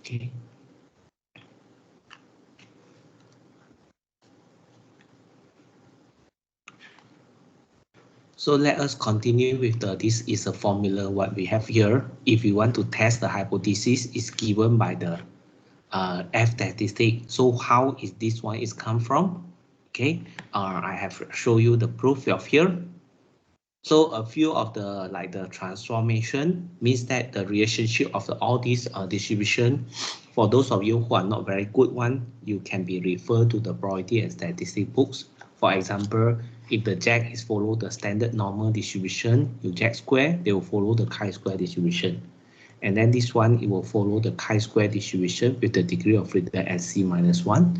Okay. So let us continue with this is a formula what we have here. If we want to test the hypothesis is given by the F statistic. So how is this one is come from? Okay, I have show you the proof of here. So a few of the the transformation means that the relationship of all these distribution. For those of you who are not very good one, you can be referred to the probability and statistic books. For example, if the jack is follow the standard normal distribution, you jack square, they will follow the chi-square distribution. And then this one, it will follow the chi-square distribution with the degree of freedom at C minus 1.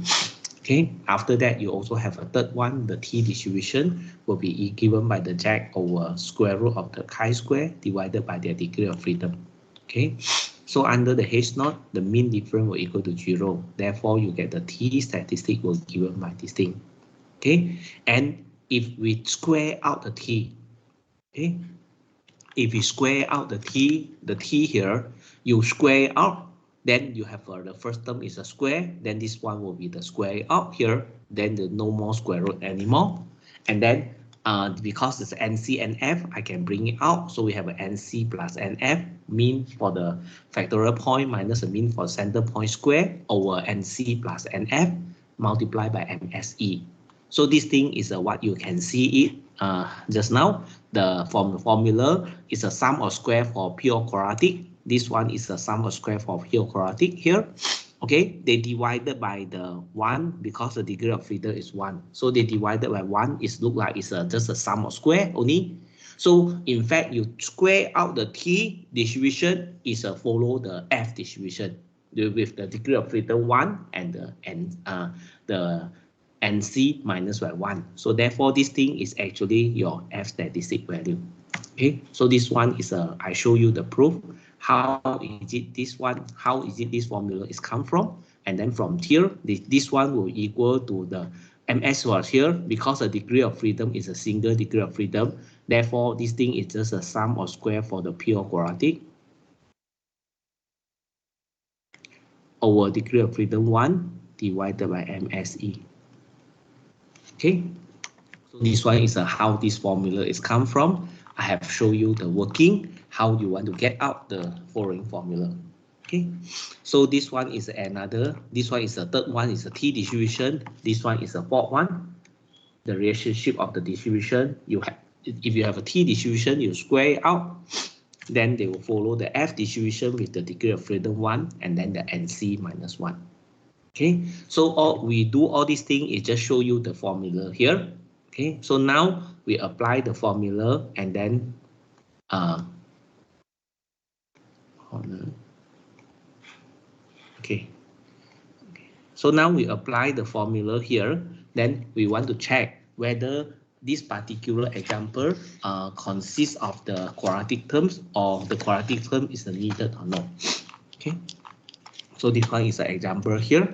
Okay, after that, you also have a third one, the T distribution will be given by the jack over square root of the chi-square divided by their degree of freedom. Okay, so under the H0, the mean difference will equal to 0. Therefore, you get the T statistic will given by this thing. Okay, and if we square out the T, okay, if we square out the T here, you square out, then you have the first term is a square, then this one will be the square out here, then the no more square root anymore. And then because it's NC and F, I can bring it out. So we have an NC plus NF, mean for the factorial point minus the mean for center point square over NC plus NF multiplied by MSE. So this thing is what you can see it just now. The formula is a sum of square for pure quadratic. This one is a sum of square for pure quadratic here. Okay, they divided by the 1 because the degree of freedom is 1. So they divided by 1 is look like it's just a sum of square only. So in fact, you square out the T distribution is follow the F distribution with the degree of freedom 1 and the NC minus by 1. So therefore, this thing is actually your F statistic value. Okay, so this one is I show you the proof. How is it this one? How is it this formula is come from? And then from here, this one will equal to the MS was here because the degree of freedom is a single degree of freedom. Therefore, this thing is just a sum of square for the pure quadratic over degree of freedom 1 divided by MSE. Okay, so this one is how this formula is come from. I have shown you the working, how you want to get out the following formula. Okay, so this one is another, this one is the third one is a T distribution. This one is a fourth one. The relationship of the distribution, you have, if you have a T distribution, you square it out. Then they will follow the F distribution with the degree of freedom 1 and then the NC minus 1. Okay, so we do all these things is just show you the formula here. Okay, so now we apply the formula and then okay. So now we apply the formula here. Then we want to check whether this particular example consists of the quadratic terms or the quadratic term is needed or not. Okay, so this one is an example here.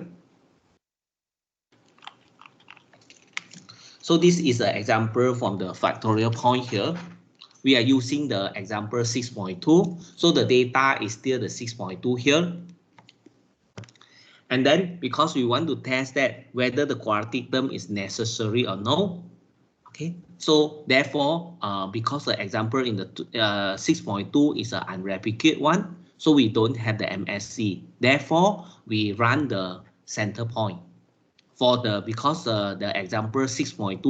So this is an example from the factorial point here. We are using the example 6.2. So the data is still the 6.2 here. And then because we want to test that whether the quadratic term is necessary or no. Okay, so therefore, because the example in the 6.2 is an unreplicated one, so we don't have the MSC. Therefore, we run the center point. For the because the example 6.2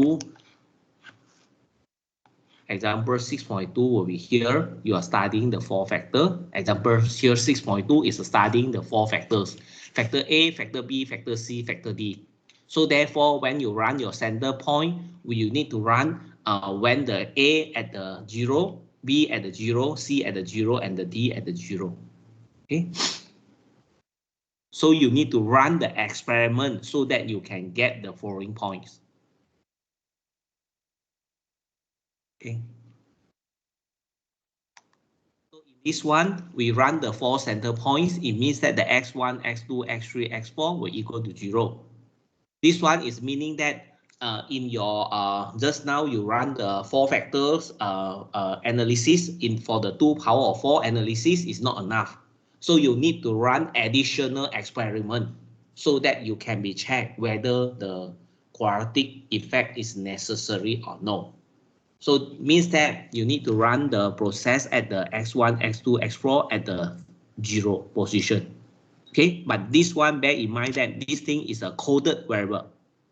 will be here. You are studying the 4 factor. Example here 6.2 is studying the 4 factors: factor A, factor B, factor C, factor D. So therefore, when you run your center point, you need to run when the A at the 0, B at the 0, C at the 0, and the D at the 0. Okay. So you need to run the experiment so that you can get the following points. Okay. So in this one, we run the 4 center points. It means that the x1, x2, x3, x4 will equal to 0. This one is meaning that in your just now you run the 4 factors analysis for the 2 power of 4 analysis is not enough. So you need to run additional experiment so that you can be checked whether the quadratic effect is necessary or no. So it means that you need to run the process at the x1, x2, x4 at the 0 position. Okay, but this one, bear in mind that this thing is a coded variable.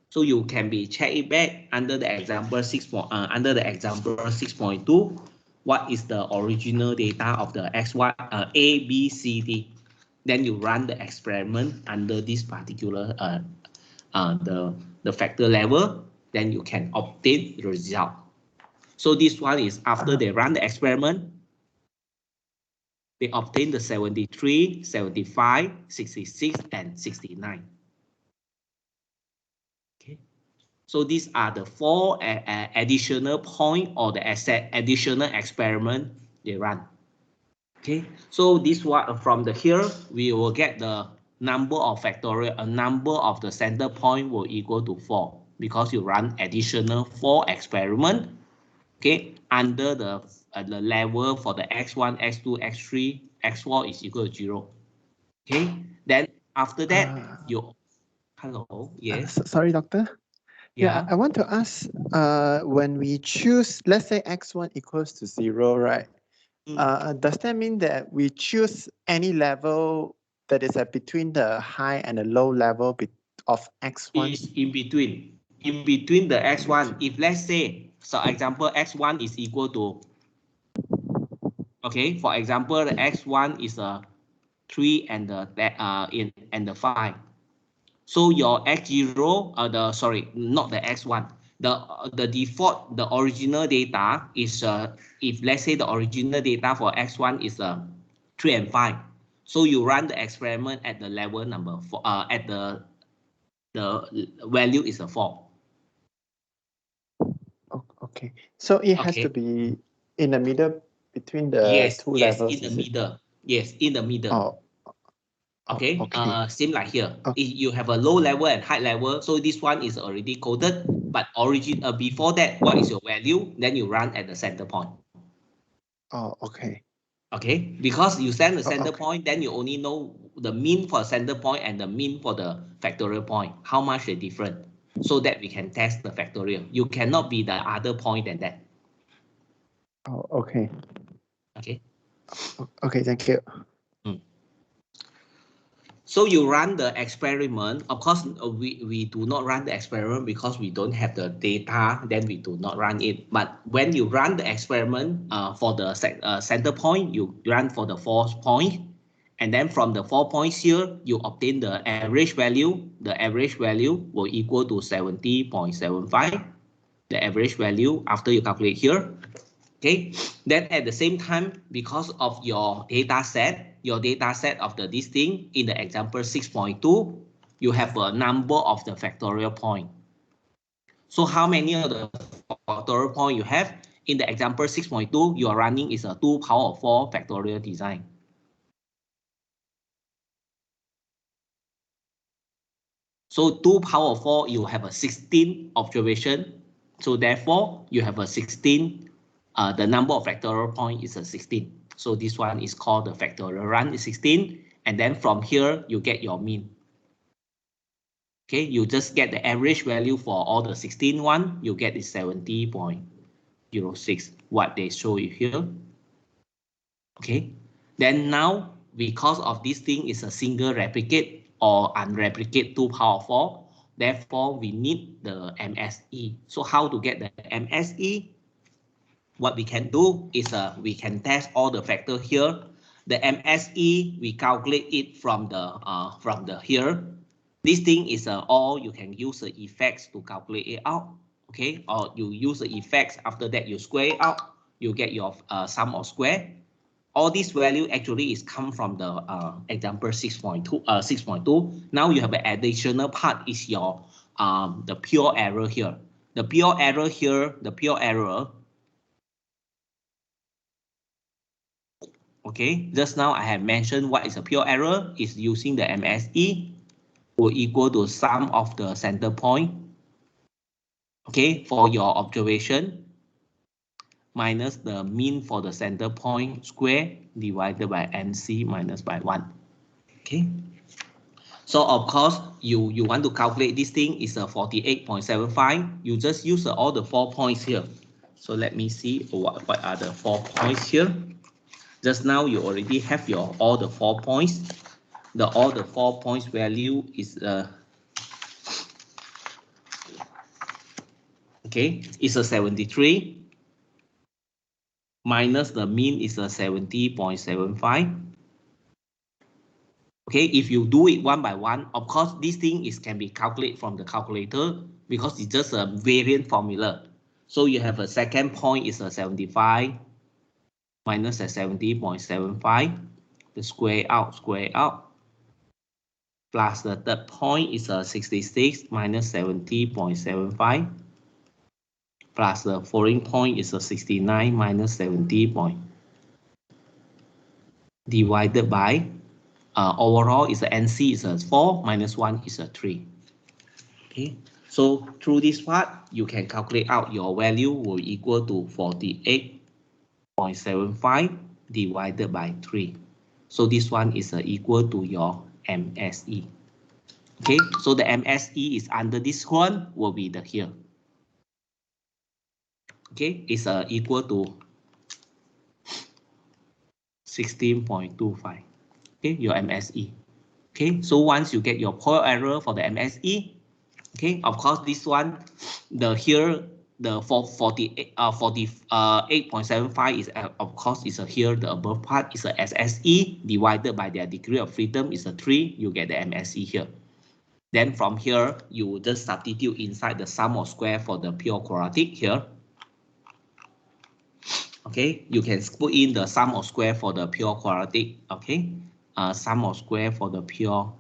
So you can be check it back under the example 6.2. What is the original data of the x1 a, b, c, d? Then you run the experiment under this particular the factor level. Then you can obtain the result. So this one is after they run the experiment, they obtain the 73, 75, 66, and 69. Okay. So these are the 4 additional point or the additional experiment they run. Okay. So this one from the here we will get the number of factorial, a number of the center point will equal to 4 because you run additional 4 experiment. Okay, under the level for the x1, x2, x3, x4 is equal to 0. Okay, then after that, you hello, yes. Sorry, doctor. Yeah, I want to ask, when we choose, let's say x1 equals to 0, right? Does that mean that we choose any level that is between the high and the low level of x1? Is in between the x1. If let's say, so example, x1 is equal to, okay, for example, the x1 is a 3 and the 5. So your x0, not the x1. The default, the original data is if let's say the original data for x1 is 3 and 5. So you run the experiment at the level number 4. At the value is a 4. Okay, so it has to be in the middle between the two levels. Yes, in the middle. Yes, in the middle. Oh. Okay, same like here. You have a low level and high level, so this one is already coded. But before that, what is your value? Then you run at the center point. Oh, okay. Okay, because you send the center point, then you only know the mean for center point and the mean for the factorial point, how much they different, so that we can test the factorial. You cannot be the other point than that. Oh, okay. Okay. Okay, thank you. So you run the experiment. Of course, we do not run the experiment because we don't have the data. Then we do not run it. But when you run the experiment for the center point, you run for the 4 point. And then from the 4 points here, you obtain the average value. The average value will equal to 70.75. The average value after you calculate here. Okay, then at the same time, because of your data set of this thing in the example 6.2, you have a number of the factorial point. So how many of the factorial point you have? In the example 6.2, you are running is a 2 power of 4 factorial design. So 2 power of 4, you have a 16 observation. So therefore, you have a 16. The number of factorial point is a 16. So this one is called the factorial run is 16. And then from here, you get your mean. Okay, you just get the average value for all the 16 one. You get is 70.06, what they show you here. Okay, then now, because of this thing is a single replicate or unreplicate 2 power of 4, therefore we need the MSE. So how to get the MSE? What we can do is we can test all the factor here. The MSE, we calculate it from the here. This thing is all you can use the effects to calculate it out. Okay, or you use the effects, after that you square it out, you get your sum of square. All this value actually is come from the example 6.2. Now you have an additional part is your the pure error here. The pure error here, okay, just now I have mentioned what is a pure error is using the MSE will equal to sum of the center point. Okay, for your observation. minus the mean for the center point square divided by NC minus by 1. Okay. So of course, you want to calculate this thing is a 48.75. You just use all the 4 points here. So let me see what are the 4 points here. Just now you already have your all the 4 points. All the 4 points value is okay, it's a 73 minus the mean is a 70.75. Okay, if you do it one by one, of course, this thing can be calculated from the calculator because it's just a variant formula. So you have a second point is a 75 minus a 70.75, the square out, plus the third point is a 66 minus 70.75, plus the following point is a 69 minus 70 point, divided by overall is a NC is a 4 minus 1 is a 3. Okay, so through this part, you can calculate out your value will equal to 48.75 divided by 3. So this one is equal to your MSE. Okay, so the MSE is under this one will be the here. Okay, it's equal to 16.25. Okay, your MSE. Okay, so once you get your point error for the MSE, okay, of course this one, the 48.75 is of course is here the above part is a SSE divided by their degree of freedom is a 3. You get the MSE here. Then from here you just substitute inside the sum of square for the pure quadratic here. Okay, you can put in the sum of square for the pure quadratic. Okay, sum of square for the pure.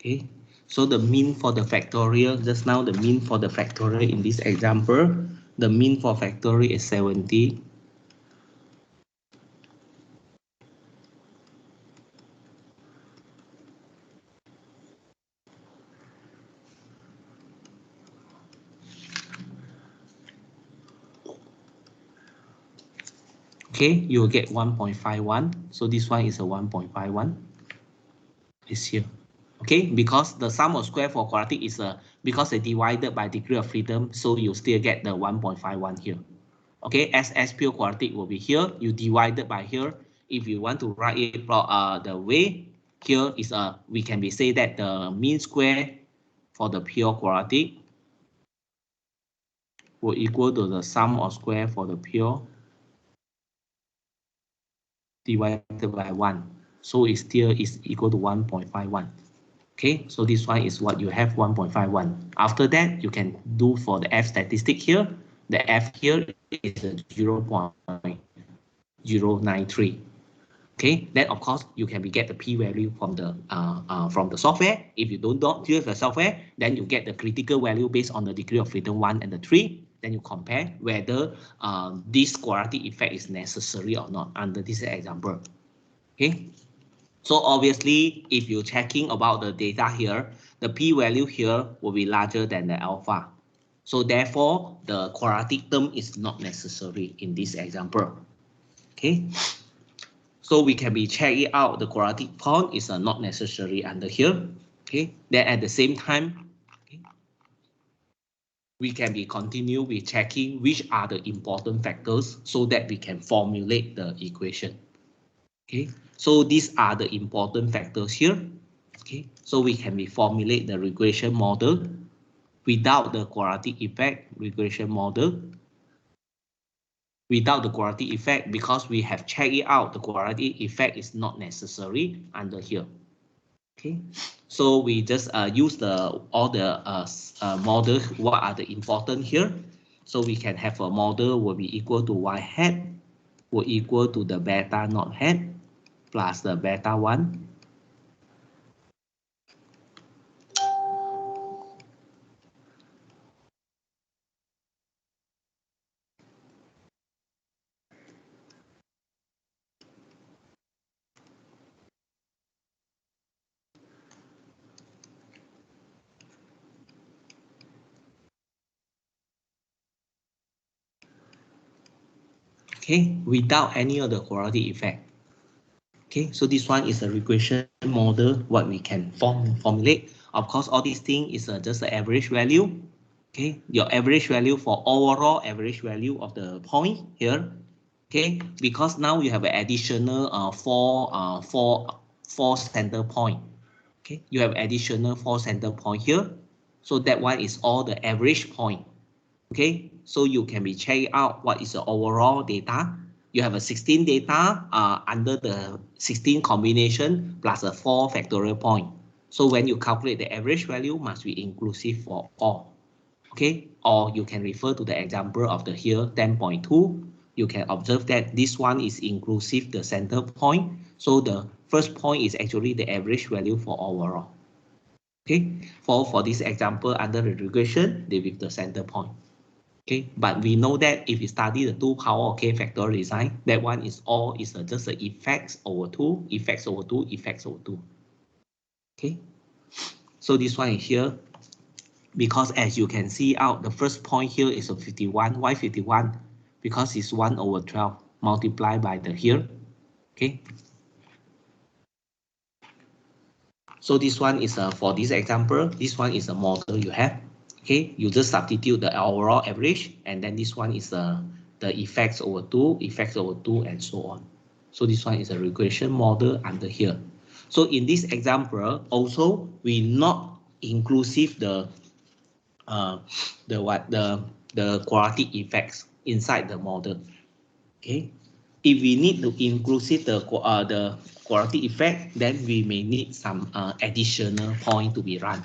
Okay, so the mean for the factorial, just now the mean for the factorial in this example, the mean for factorial is 70. Okay, you will get 1.51. So this one is a 1.51. It's here. Okay, because the sum of square for quadratic is because they divided by degree of freedom, so you still get the 1.51 here. Okay, SS pure quadratic will be here. You divided by here. If you want to write it the way here is we can be say that the mean square for the pure quadratic will equal to the sum of square for the pure divided by 1. So it still is equal to 1.51. Okay, so this one is what you have 1.51. After that, you can do for the F statistic here. The F here is 0.093. Okay, then of course you can get the p-value from the software. If you don't use the software, then you get the critical value based on the degree of freedom 1 and the 3. Then you compare whether this quadratic effect is necessary or not under this example. Okay, so obviously if you're checking about the data here, the p-value here will be larger than the alpha. So therefore, the quadratic term is not necessary in this example. Okay. So we can be check it out. The quadratic point is not necessary under here. Okay. Then at the same time, okay, we can be continue with checking which are the important factors so that we can formulate the equation. Okay. So these are the important factors here. Okay. So we can be formulate the regression model without the quadratic effect regression model. Without the quadratic effect, because we have checked it out, the quadratic effect is not necessary under here. Okay, so we just use all the models. What are the important here? So we can have a model will be equal to y hat will equal to the beta naught hat plus the beta 1 okay, without any of the quality effect. Okay, so this one is a regression model, what we can formulate. Of course, all these things is just the average value. Okay, your average value for overall average value of the point here. Okay, because now you have an additional four center point. Okay, you have additional 4 center point here. So that one is all the average point. Okay, so you can be check out what is the overall data. You have a 16 data under the 16 combination plus a 4 factorial point. So when you calculate the average value must be inclusive for all. Okay, or you can refer to the example of the here 10.2. You can observe that this one is inclusive the center point. So the first point is actually the average value for overall. Okay, for this example under the regression, they with the center point. Okay, but we know that if you study the 2 power of k factorial design, that one is all is just the effects over 2, effects over 2, effects over 2. Okay, so this one is here, because as you can see out, the first point here is a 51. Why 51? Because it's 1 over 12 multiplied by the here. Okay, so this one is for this example, this one is a model you have. Okay, you just substitute the overall average, and then this one is the effects over 2, effects over 2, and so on. So this one is a regression model under here. So in this example, also we not inclusive the quality effects inside the model. Okay, if we need to inclusive the quality effect, then we may need some additional point to be run.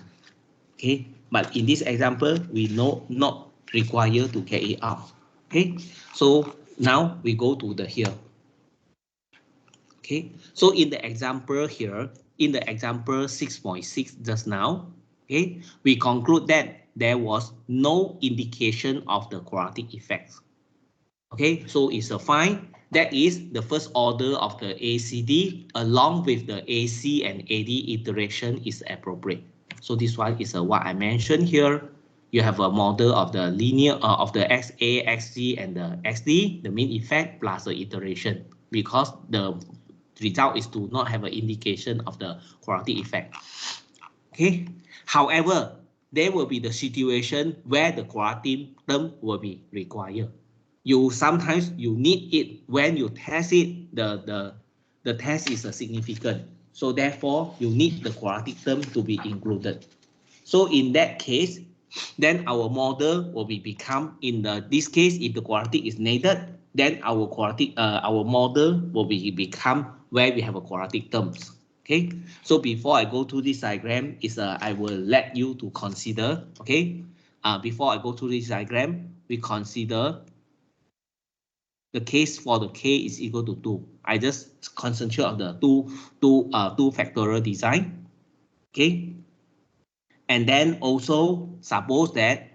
Okay, but in this example, we not required to carry out. Okay, so now we go to the here. Okay, so in the example here, in the example 6.6 just now, okay, we conclude that there was no indication of the quadratic effects. Okay, so it's a fine. That is the first order of the ACD along with the AC and AD iteration is appropriate. So this one is what I mentioned here. You have a model of the linear of the XA, XG, and the XD, the mean effect plus the iteration, because the result is to not have an indication of the quadratic effect. Okay. However, there will be the situation where the quadratic term will be required. Sometimes you need it when you test it, the test is significant. So therefore, you need the quadratic term to be included. So in that case, then our model will become this case, if the quadratic is needed, then our model will become where we have a quadratic terms. Okay, so before I go to this diagram, I will let you to consider. Okay, before I go to this diagram, we consider the case for the k is equal to 2. I just concentrate on the two factorial design. Okay, and then also suppose that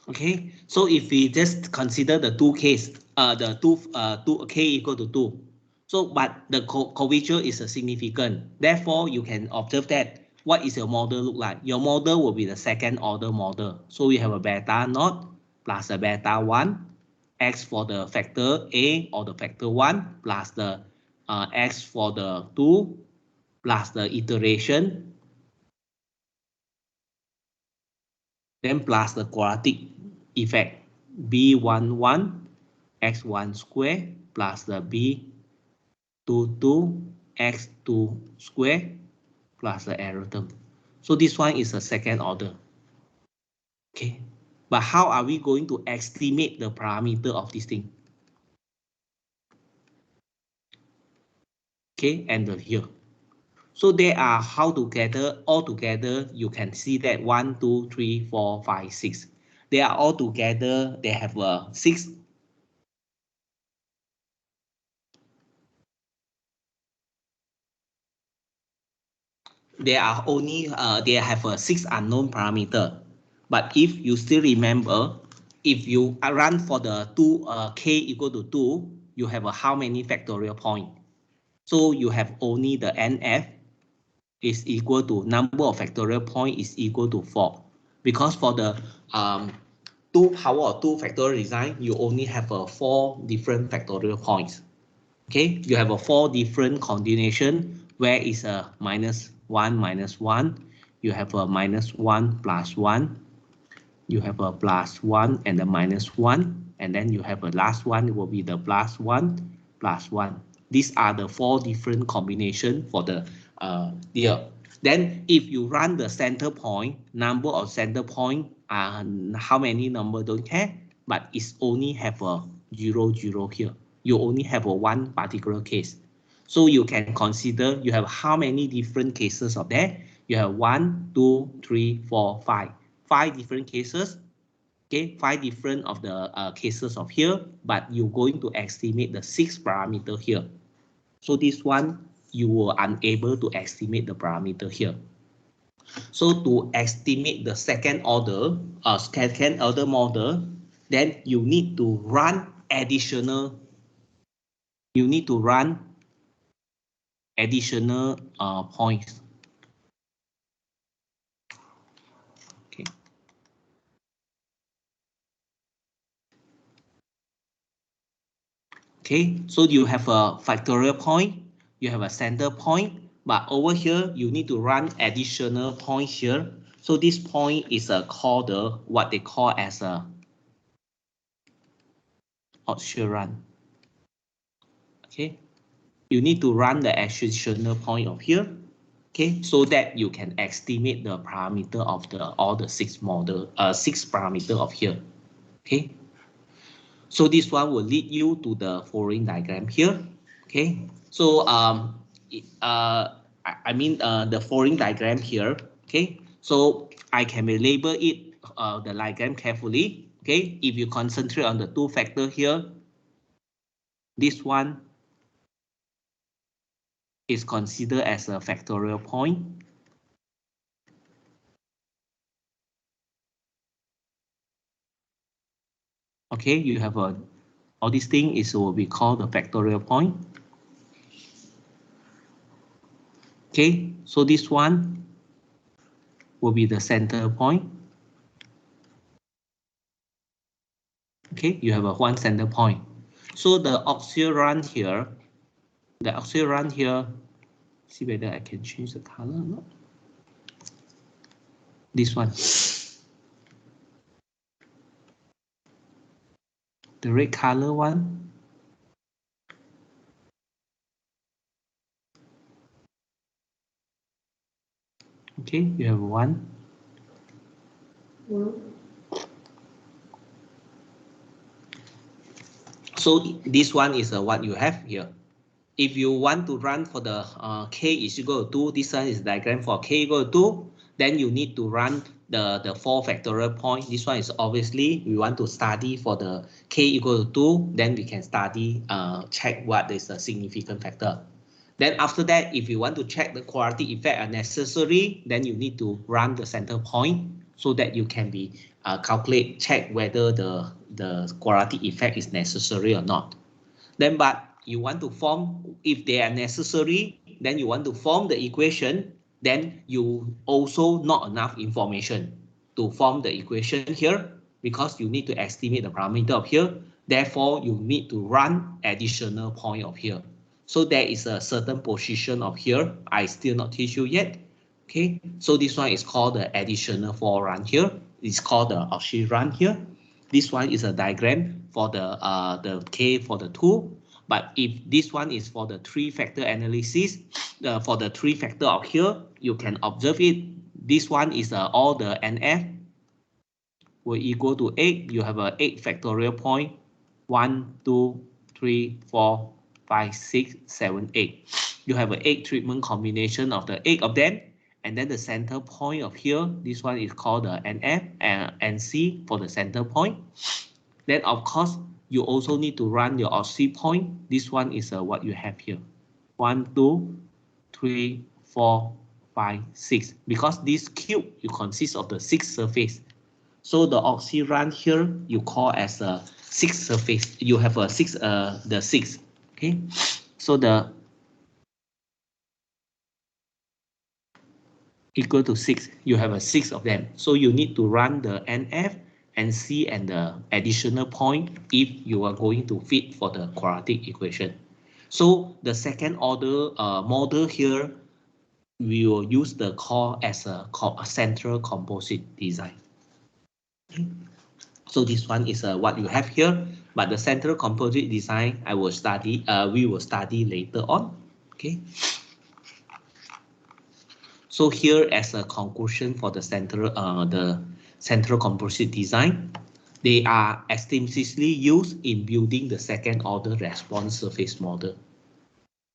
okay, so if we just consider the two case, the two k equal to 2. So, but the coefficient is significant. Therefore, you can observe that what is your model look like? Your model will be the second order model. So we have a beta naught plus a beta 1, x for the factor a or the factor 1 plus the x for the 2 plus the iteration, then plus the quadratic effect b11 x1 square plus the b22 x2 square plus the error term. So this one is a second order. Okay, but how are we going to estimate the parameter of this thing? Okay, and here. So they are how together, all together, you can see that 1, 2, 3, 4, 5, 6. They are all together, they have 6. They are only, they have 6 unknown parameter. But if you still remember, if you run for the 2, k equal to 2, you have how many factorial point? So you have only the NF is equal to number of factorial point is equal to 4. Because for the 2 power or 2 factorial design, you only have 4 different factorial points. Okay, you have 4 different combination where is a -1, -1. You have a -1 plus 1. You have a +1 and a -1. And then you have a last one will be the +1, +1. These are the 4 different combination for the here. Then if you run the center point, number of center point, how many number don't care, but it's only have a 0, 0 here. You only have a one particular case. So you can consider you have how many different cases of that. You have 1, 2, 3, 4, 5. 5 different cases. Okay, 5 different of the cases of here, but you're going to estimate the 6 parameter here. So this one, you were unable to estimate the parameter here. So to estimate the second order model, then you need to run additional points. Okay. Okay, so you have a factorial point, you have a center point, but over here you need to run additional points here. So this point is called what they call as a option run. Okay, you need to run the additional point of here. Okay, so that you can estimate the parameter of all the 6 parameter of here. Okay, so this one will lead you to the following diagram here. Okay, so I mean the following diagram here. Okay, so I can label it the diagram carefully. Okay, if you concentrate on the 2 factor here, this one is considered as a factorial point. Okay, you have all these things is will be called the factorial point. Okay, so this one will be the center point. Okay, you have one center point. So the auxiliary run here, see whether I can change the color or not. This one, the red color one. Okay, you have one. So this one is what you have here. If you want to run for the k is equal to 2, this one is diagram for k equal to 2, then you need to run the 4 factorial point. This one is obviously we want to study for the k equal to 2, then we can study check what is the significant factor. Then after that, if you want to check the quality effect are necessary, then you need to run the center point so that you can be check whether the quality effect is necessary or not. Then but you want to form, if they are necessary, then you want to form the equation, then you also not enough information to form the equation here because you need to estimate the parameter of here. Therefore, you need to run additional point of here. So there is a certain position of here. I still not teach you yet. Okay, so this one is called the additional for run here. It's called the auxiliary run here. This one is a diagram for the K for the 2. But if this one is for the 3-factor analysis, for the 3-factor of here, you can observe it. This one is all the NF. will equal to 8. You have a 8 factorial point. 1, 2, 3, 4, 5, 6, 7, 8. You have an 8 treatment combination of the 8 of them. And then the center point of here, this one is called the NF and NC for the center point. Then of course, you also need to run your OSI point. This one is what you have here. 1, 2, 3, 4, 5, 6. Because this cube, you consist of the 6 surface. So the OSI run here, you call as a 6 surface. You have a 6, the 6. Okay. So the equal to 6. You have a 6 of them. So you need to run the NF, NC, and the additional point if you are going to fit for the quadratic equation. So the second order model here, we will use the core as a central composite design. Okay. So this one is what you have here, but the central composite design I will study. We will study later on. Okay. So here as a conclusion for the central composite design, they are extensively used in building the second order response surface model.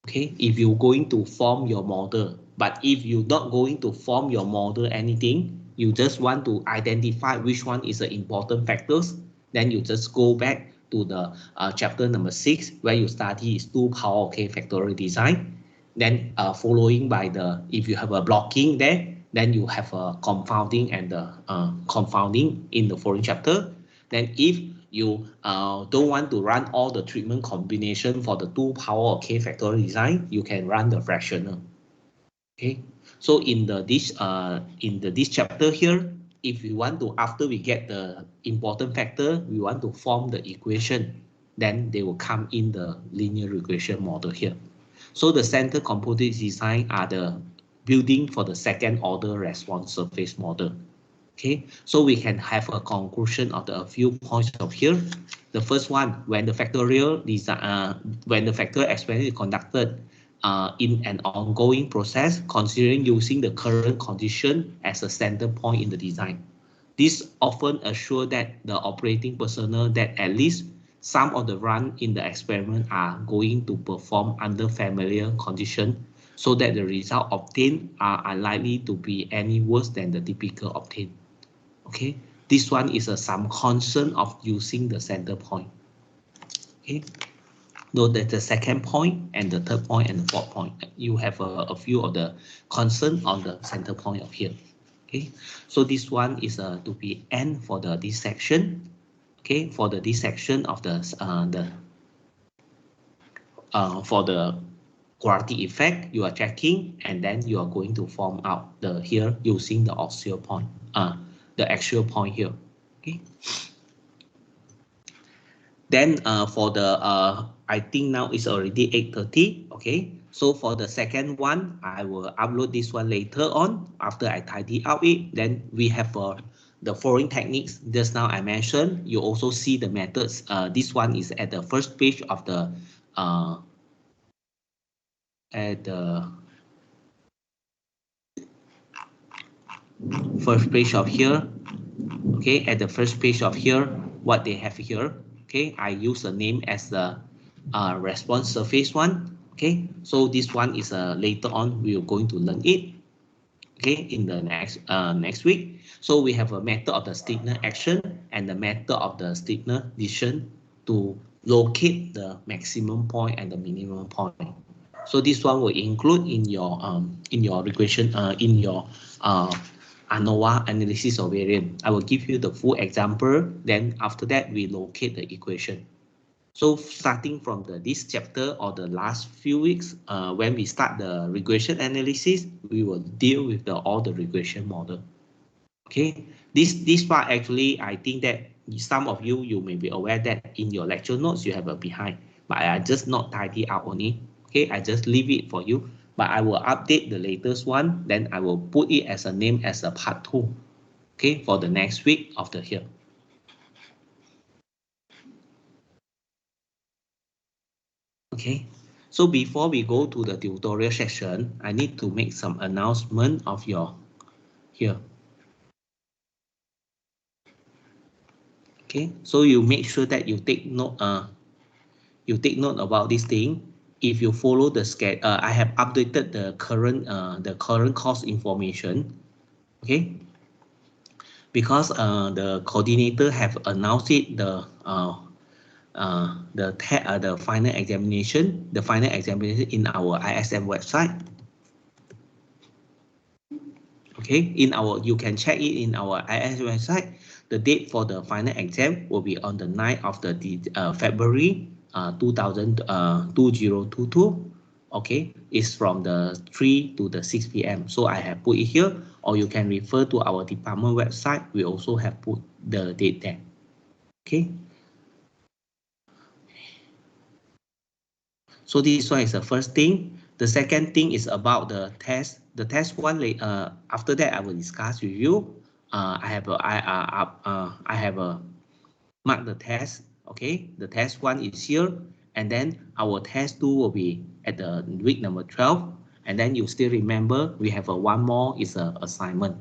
Okay, if you're going to form your model, but if you're not going to form your model anything, you just want to identify which one is the important factors, then you just go back to the chapter number 6 where you study is 2 power k factorial design. Then following by the, if you have a blocking there, then you have a confounding and the confounding in the following chapter. Then if you don't want to run all the treatment combination for the 2 power k factorial design, you can run the fractional. Okay, so in this chapter here, if we want to, after we get the important factor, we want to form the equation, then they will come in the linear regression model here. So the center composite design are the building for the second order response surface model. Okay, so we can have a conclusion of a few points of here. The first one, when the factorial design, when the factorial experiment is conducted in an ongoing process, considering using the current condition as a center point in the design. This often assures that the operating personnel that at least some of the run in the experiment are going to perform under familiar conditions, so that the result obtained are unlikely to be any worse than the typical obtained. Okay, this one is some concern of using the center point. Okay, note that the second point and the third point and the fourth point, you have a few of the concern on the center point of here. Okay, so this one is to be N for the this section. Okay, for the this section of for the quadratic effect, you are checking, and then you are going to form out the here using the axial point, the actual point here. Okay. Then for the I think now it's already 8:30. Okay. So for the second one, I will upload this one later on after I tidy out it. Then we have the following techniques. Just now I mentioned. You also see the methods. This one is at the first page of the first page of here. Okay, at the first page of here, what they have here. Okay, I use the name as the response surface one. Okay, so this one is later on we are going to learn it. Okay, in the next week. So we have a method of the Stigner action and the method of the Stigner decision to locate the maximum point and the minimum point. So this one will include in your regression in your Anova analysis of variance. I will give you the full example. Then after that, we locate the equation. So starting from this chapter or the last few weeks, when we start the regression analysis, we will deal with all the regression model. Okay, this part actually, I think that some of you may be aware that in your lecture notes you have a behind, but I just not tidy out on it. Okay, I just leave it for you, but I will update the latest one. Then I will put it as a name as a part 2. Okay, for the next week of the here. Okay, so before we go to the tutorial session, I need to make some announcement of your here. Okay, so you make sure that you take note. You take note about this thing. If you follow the schedule, I have updated the current course information. Okay, because the coordinator have announced it the final examination in our ISM website. Okay, you can check it in our ISM website. The date for the final exam will be on the 9th of February 2022. Okay, it's from the 3 to the 6 p.m. So I have put it here, or you can refer to our department website. We also have put the date there. Okay. So this one is the first thing. The second thing is about the test. The test one, after that I will discuss with you. I have mark the test. Okay, the test one is here, and then our test two will be at the week number 12. And then you still remember we have one more is a assignment.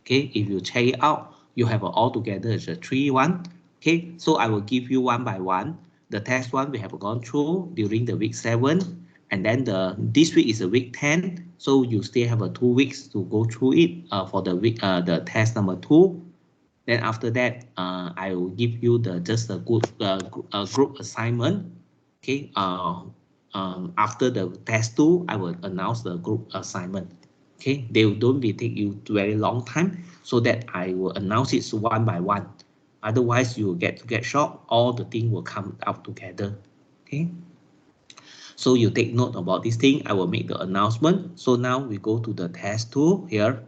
Okay, if you check it out, you have all together is a 3-1. Okay, so I will give you one by one. The test one we have gone through during the week 7, and then this week is a week 10. So you still have 2 weeks to go through it for the test number 2. Then after that, I will give you just a good group assignment. Okay. After the test 2, I will announce the group assignment. Okay. They don't be take you very long time, so that I will announce it one by one. Otherwise, you will get shocked. All the thing will come out together. Okay. So you take note about this thing. I will make the announcement. So now we go to the test 2 here.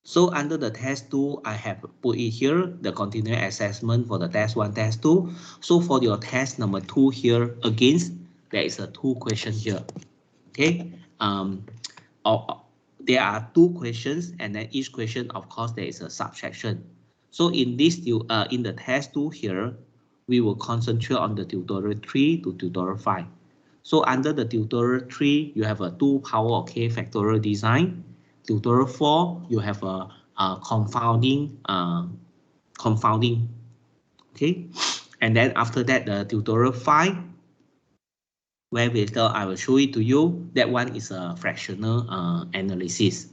So under the test 2, I have put it here, the continuous assessment for the test 1, test 2. So for your test number 2 here, again, there is a 2 question here. Okay. There are 2 questions, and then each question, of course, there is a subsection. So in the test 2 here, we will concentrate on the tutorial 3 to tutorial 5. So under the tutorial 3, you have a 2 power of k factorial design. Tutorial 4, you have a confounding. Okay, and then after that, the tutorial 5, where I will show it to you. That one is a fractional analysis.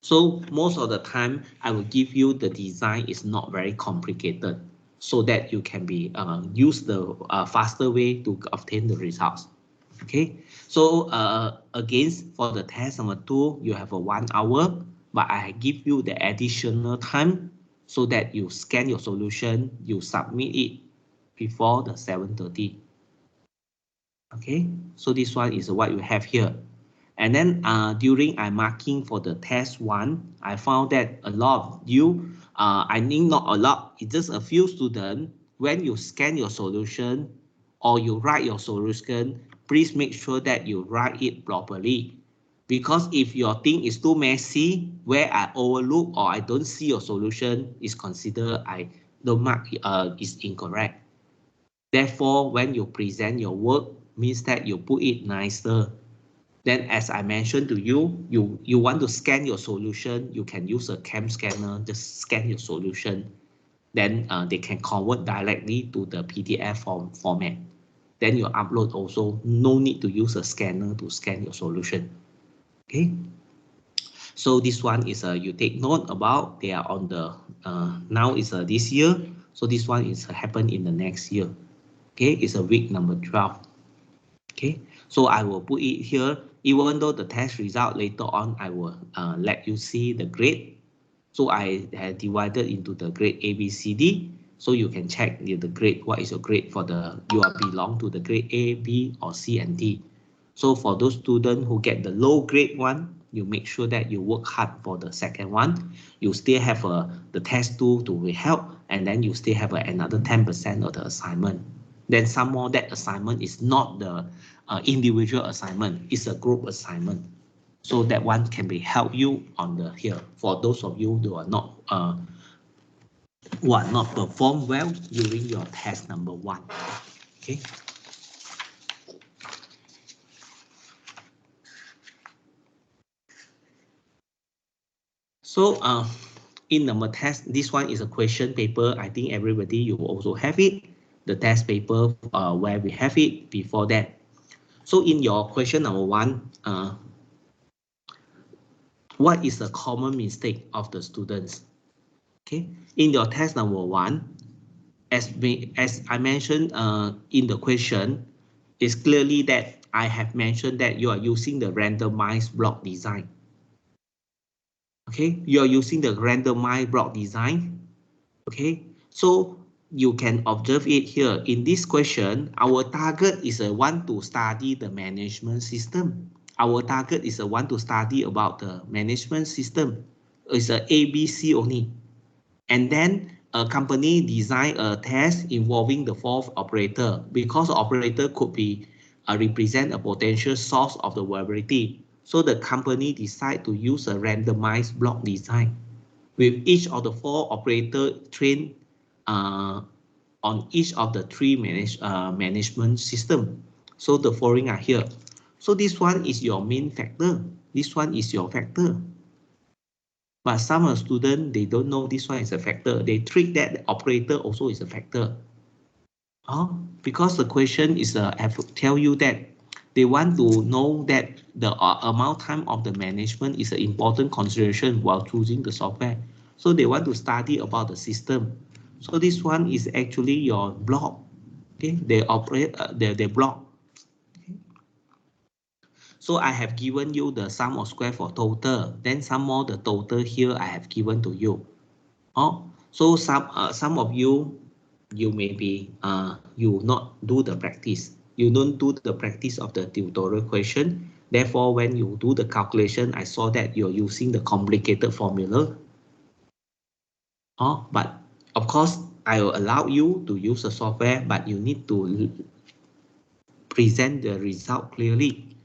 So most of the time, I will give you the design is not very complicated, so that you can use the faster way to obtain the results. Okay, so again, for the test number 2, you have a 1 hour, but I give you the additional time so that you scan your solution, you submit it before the 7:30. Okay, so this one is what you have here. And then during I marking for the test 1, I found that a lot of you, I think not a lot, it's just a few students, when you scan your solution or you write your solution, please make sure that you write it properly. Because if your thing is too messy, where I overlook or I don't see your solution, is considered the mark is incorrect. Therefore, when you present your work, means that you put it nicer. Then, as I mentioned to you, you want to scan your solution, you can use a CAM scanner, just scan your solution. Then they can convert directly to the PDF format. Then you upload also, no need to use a scanner to scan your solution. Okay. So this one is you take note about, they are on the, now is this year. So this one is happen in the next year. Okay, it's a week number 12. Okay, so I will put it here. Even though the test result later on, I will let you see the grade. So I have divided into the grade A, B, C, D. So you can check the grade. What is your grade for you are belong to the grade A, B, or C and D. So for those students who get the low grade one, you make sure that you work hard for the second one. You still have the test 2 to help, and then you still have another 10% of the assignment. Then some more, that assignment is not the individual assignment, it's a group assignment. So that one can be help you on the here for those of you who are not perform well during your test number 1. Okay. So in the test, this one is a question paper. I think everybody, you also have it. The test paper where we have it before that. So in your question number 1, what is the common mistake of the students? Okay, in your test number 1, as I mentioned in the question, it's clearly that I have mentioned that you are using the randomized block design. Okay, you are using the randomized block design. Okay, so you can observe it here. In this question, our target is a one to study the management system. Our target is a one to study about the management system. It's a ABC only. And then a company design a test involving the fourth operator, because the operator could be represent a potential source of the variability. So the company decide to use a randomized block design with each of the 4 operator trained on each of the 3 management system. So the following are here. So this one is your main factor. This one is your factor. But some students, they don't know this one is a factor. They treat that the operator also is a factor. Because the question is have to tell you that they want to know that the amount time of the management is an important consideration while choosing the software. So they want to study about the system. So this one is actually your block. Okay, they operate their block. Okay. So I have given you the sum of square for total. Then some more the total here I have given to you. So some of you may be you not do the practice. You don't do the practice of the tutorial question. Therefore, when you do the calculation, I saw that you're using the complicated formula. But of course, I will allow you to use the software, but you need to present the result clearly.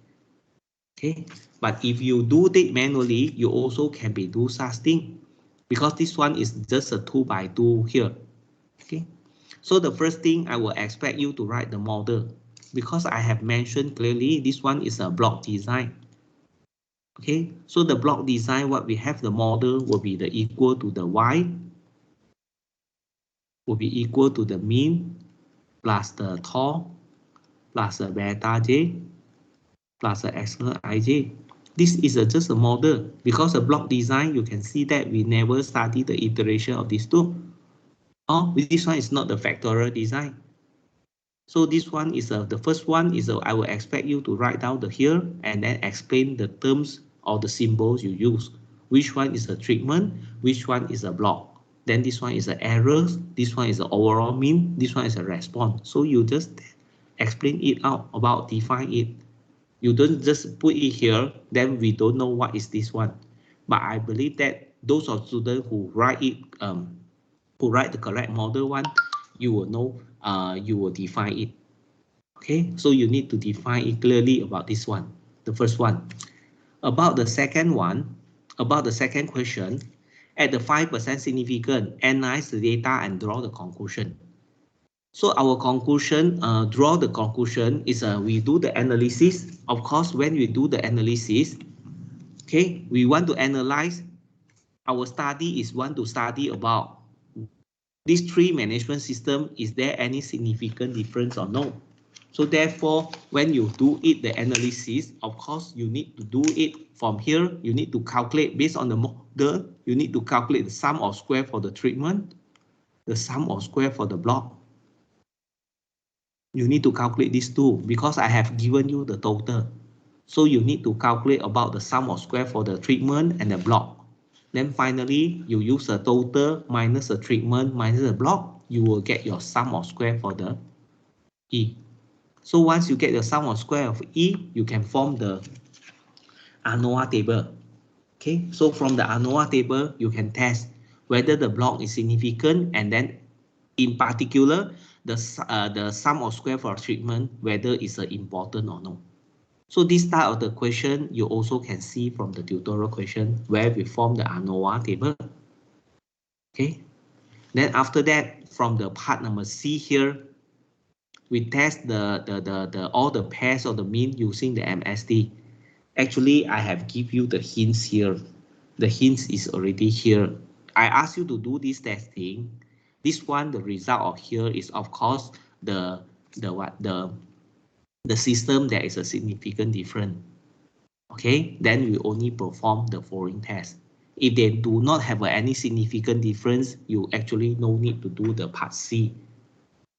Okay, but if you do it manually, you also can be do such thing, because this one is just a 2 by 2 here. Okay, so the first thing I will expect you to write the model, because I have mentioned clearly this one is a block design. Okay, so the block design, what we have the model will be the equal to the y, will be equal to the mean plus the tau plus the beta j plus the external ij. This is just a model, because the block design, you can see that we never study the iteration of these two. This one is not the factorial design. So this one is the first one is I will expect you to write down the here and then explain the terms or the symbols you use. Which one is a treatment? Which one is a block? Then this one is the errors. This one is the overall mean. This one is a response. So you just explain it out about define it. You don't just put it here, then we don't know what is this one. But I believe that those of students who write it, who write the correct model one, you will know, you will define it. Okay, so you need to define it clearly about this one, the first one. About the second one, about the second question, at the 5% significant, analyze the data and draw the conclusion. So our conclusion, draw the conclusion is we do the analysis. Of course, when we do the analysis, okay, we want to analyze. Our study is want to study about these 3 management system. Is there any significant difference or no? So therefore, when you do it, the analysis, of course, you need to do it from here. You need to calculate based on the model. You need to calculate the sum of square for the treatment, the sum of square for the block. You need to calculate these two, because I have given you the total. So you need to calculate about the sum of square for the treatment and the block. Then finally, you use the total minus the treatment minus the block. You will get your sum of square for the E. So once you get the sum of square of E, you can form the Anova table. Okay, so from the Anova table, you can test whether the block is significant, and then in particular, the sum of square for treatment, whether it's important or no. So this type of the question, you also can see from the tutorial question where we form the Anova table. Okay, then after that, from the part number C here, we test all the pairs of the mean using the MSD. Actually, I have give you the hints here. The hints is already here. I ask you to do this testing. This one, the result of here is of course the system there is a significant difference. Okay, then we only perform the following test. If they do not have any significant difference, you actually no need to do the part C.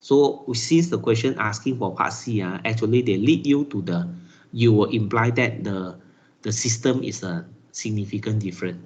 So since the question asking for part C, actually they lead you to the, you will imply that the system is a significant difference.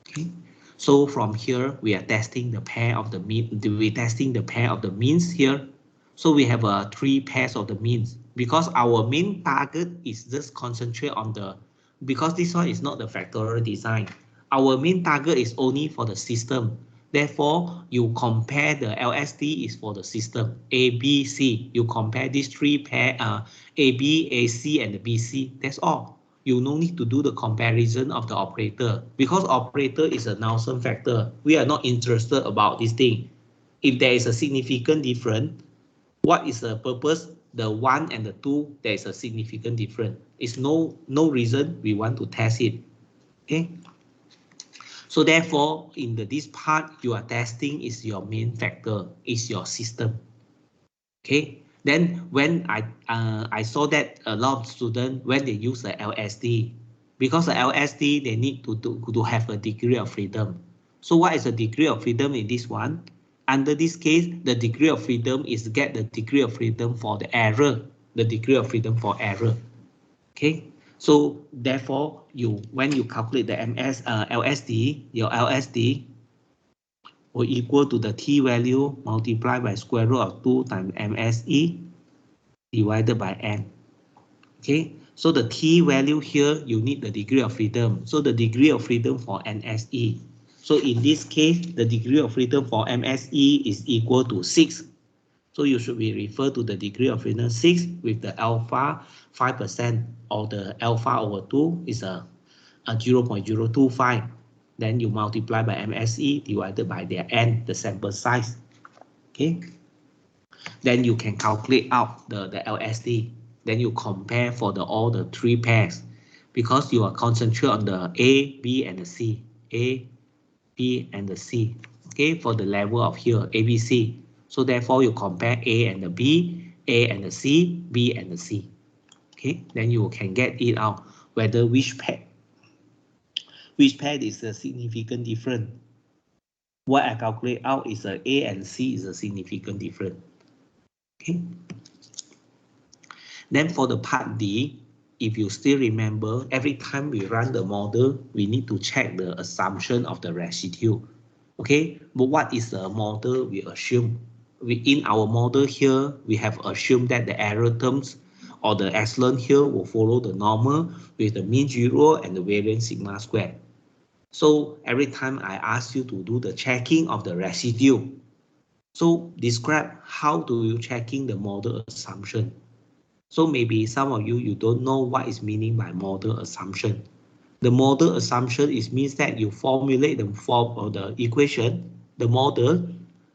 Okay, so from here we are testing the pair of the mean. We're testing the pair of the means here. So we have 3 pairs of the means because our main target is just concentrate on the, because this one is not the factorial design. Our main target is only for the system. Therefore, you compare the LSD is for the system A, B, C. You compare these 3 pair A, B, A, C, and the B, C. That's all. You no need to do the comparison of the operator because operator is a Nelson factor. We are not interested about this thing. If there is a significant difference, what is the purpose? The 1 and the 2, there is a significant difference. It's no reason we want to test it. Okay. So therefore, in this part, you are testing is your main factor, is your system. Okay. Then when I saw that a lot of students, when they use the LSD, because the LSD they need to have a degree of freedom. So what is the degree of freedom in this one? Under this case, the degree of freedom is get the degree of freedom for the error, the degree of freedom for error. Okay. So therefore, when you calculate the LSD, your LSD will equal to the T value multiplied by square root of 2 times MSE divided by N. Okay, so the T value here, you need the degree of freedom. So the degree of freedom for NSE. So in this case, the degree of freedom for MSE is equal to 6. So you should be refer to the degree of freedom 6 with the alpha 5% or the alpha over 2 is a 0.025. Then you multiply by MSE divided by their N, the sample size. Okay. Then you can calculate out the LSD. Then you compare for all the 3 pairs because you are concentrate on the A, B, and the C. A, B, and the C. Okay, for the level of here, A, B, C. So therefore you compare A and the B, A and the C, B and the C. Okay, then you can get it out whether which pair is a significant difference. What I calculate out is A and C is a significant difference. Okay. Then for the part D, if you still remember, every time we run the model, we need to check the assumption of the residue. Okay, but what is the model we assume? In our model here, we have assumed that the error terms or the epsilon here will follow the normal with the mean 0 and the variance sigma squared. So every time I ask you to do the checking of the residue, so describe how do you checking the model assumption. So maybe some of you don't know what is meaning by model assumption. The model assumption means that you formulate the form of the equation, the model,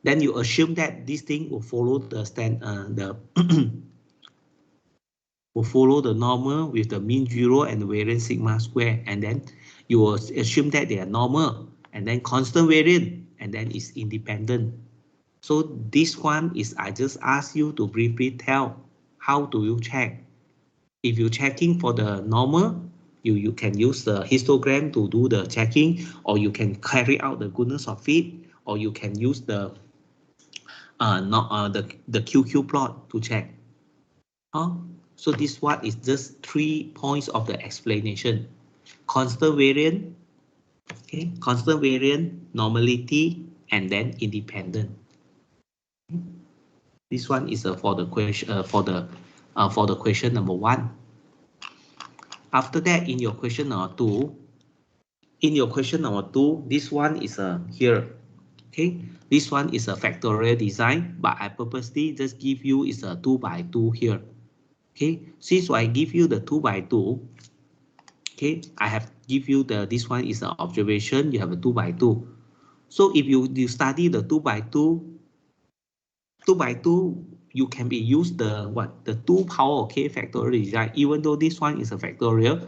then you assume that this thing will follow the will follow the normal with the mean 0 and the variance sigma square, and then you will assume that they are normal and then constant variance and then it's independent. So this one is I just ask you to briefly tell how do you check. If you're checking for the normal, you can use the histogram to do the checking, or you can carry out the goodness of fit, or you can use the QQ plot to check. So this one is just 3 points of the explanation. Constant variance, okay, constant variance, normality, and then independent. This one is for the question for the question number 1. After that, in your question number 2, this one is here. Okay, this one is a factorial design, but I purposely just give you is a 2 by 2 here. Okay, since I give you the 2 by 2, okay, I have give you this one is an observation. You have a 2 by 2. So if you study the 2 by 2, you can be used the 2 power of k factorial design, even though this one is a factorial,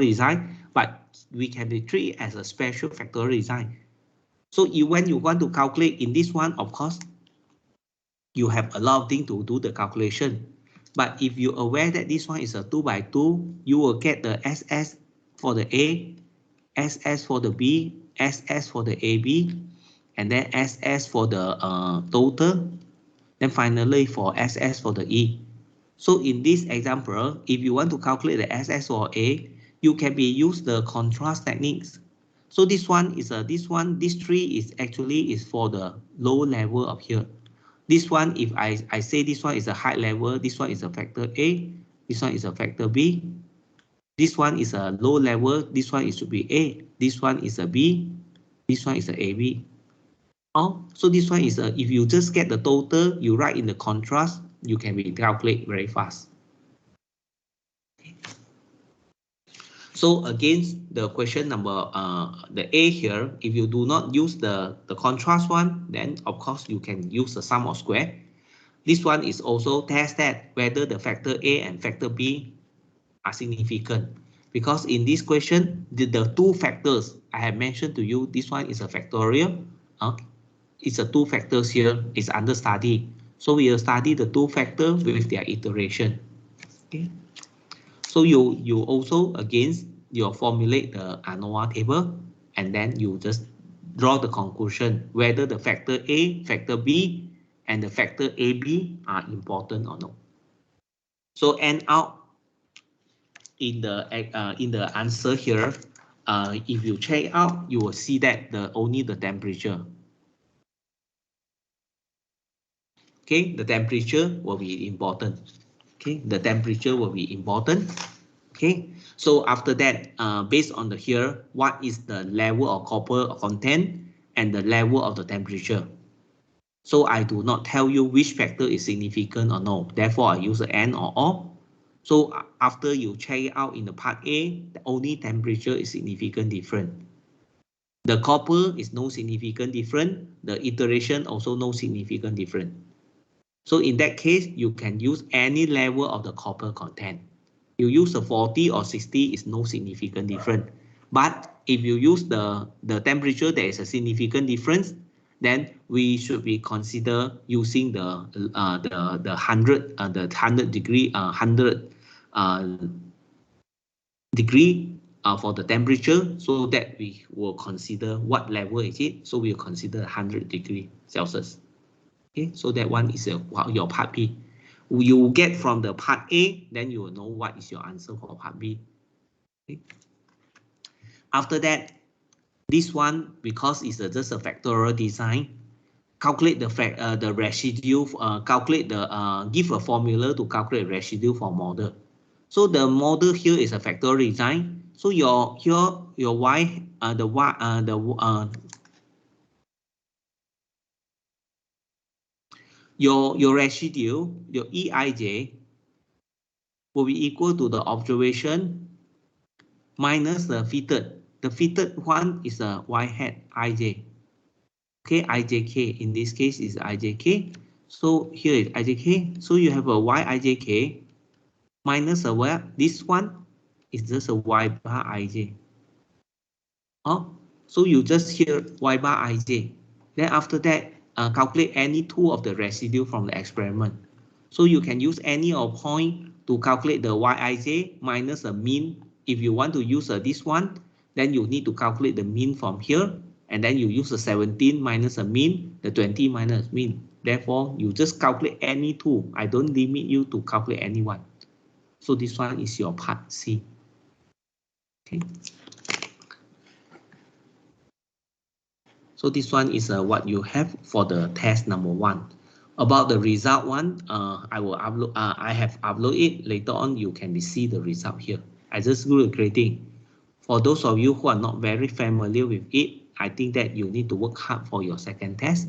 design, but we can be treated as a special factorial design. So when you want to calculate in this one, of course, you have a lot of things to do the calculation. But if you're aware that this one is a 2 by 2, you will get the SS for the A, SS for the B, SS for the AB, and then SS for the total, then finally for SS for the E. So in this example, if you want to calculate the SS for A, you can be use the contrast techniques. So this one is this 3 is actually is for the low level up here. This one, if I say this one is a high level, this one is a factor A, this one is a factor B, this one is a low level, this one is to be A, this one is a B, this one is a AB. Oh, so this one is if you just get the total, you write in the contrast, you can be calculate very fast. So again, the question number the A here, if you do not use the contrast one, then of course you can use the sum of square. This one is also test that whether the factor A and factor B are significant. Because in this question, the 2 factors I have mentioned to you, this one is a factorial. It's a 2 factors here, is under study. So we will study the 2 factors with their iteration. Okay. So you also again you formulate the Anova table, and then you just draw the conclusion whether the factor A, factor B, and the factor AB are important or not. So end out in the answer here. If you check out, you will see that only the temperature. Okay, the temperature will be important. Okay, the temperature will be important. Okay, so after that, based on the here, what is the level of copper content and the level of the temperature? So I do not tell you which factor is significant or no. Therefore, I use the N or O. So after you check it out in the part A, the only temperature is significant different. The copper is no significant different. The iteration also no significant different. So in that case, you can use any level of the copper content. You use the 40 or 60 is no significant difference. But if you use the temperature, there is a significant difference, then we should be consider using the 100 degree degree for the temperature, so that we will consider what level is it. So we will consider 100 degree Celsius. Okay, so that one is your part B. You get from the part A, then you will know what is your answer for part B. Okay. After that, this one, because it's just a factorial design, calculate the residue, give a formula to calculate residue for model. So the model here is a factorial design. So your y your residue, your Eij, will be equal to the observation minus the fitted. The fitted one is a y hat ij. Okay, ijk in this case is ijk. So here is ijk. So you have a y ijk minus a what? This one is just a y bar ij. Oh, so you just here y bar ij. Then after that, calculate any 2 of the residue from the experiment. So you can use any of point to calculate the Yij minus a mean. If you want to use this one, then you need to calculate the mean from here, and then you use the 17 minus a mean, the 20 minus mean. Therefore, you just calculate any 2. I don't limit you to calculate any one. So this one is your part C. Okay. So this one is what you have for the test number 1. About the result one, I will upload. I have uploaded it later on. You can see the result here. I just do a grading. For those of you who are not very familiar with it, I think that you need to work hard for your second test.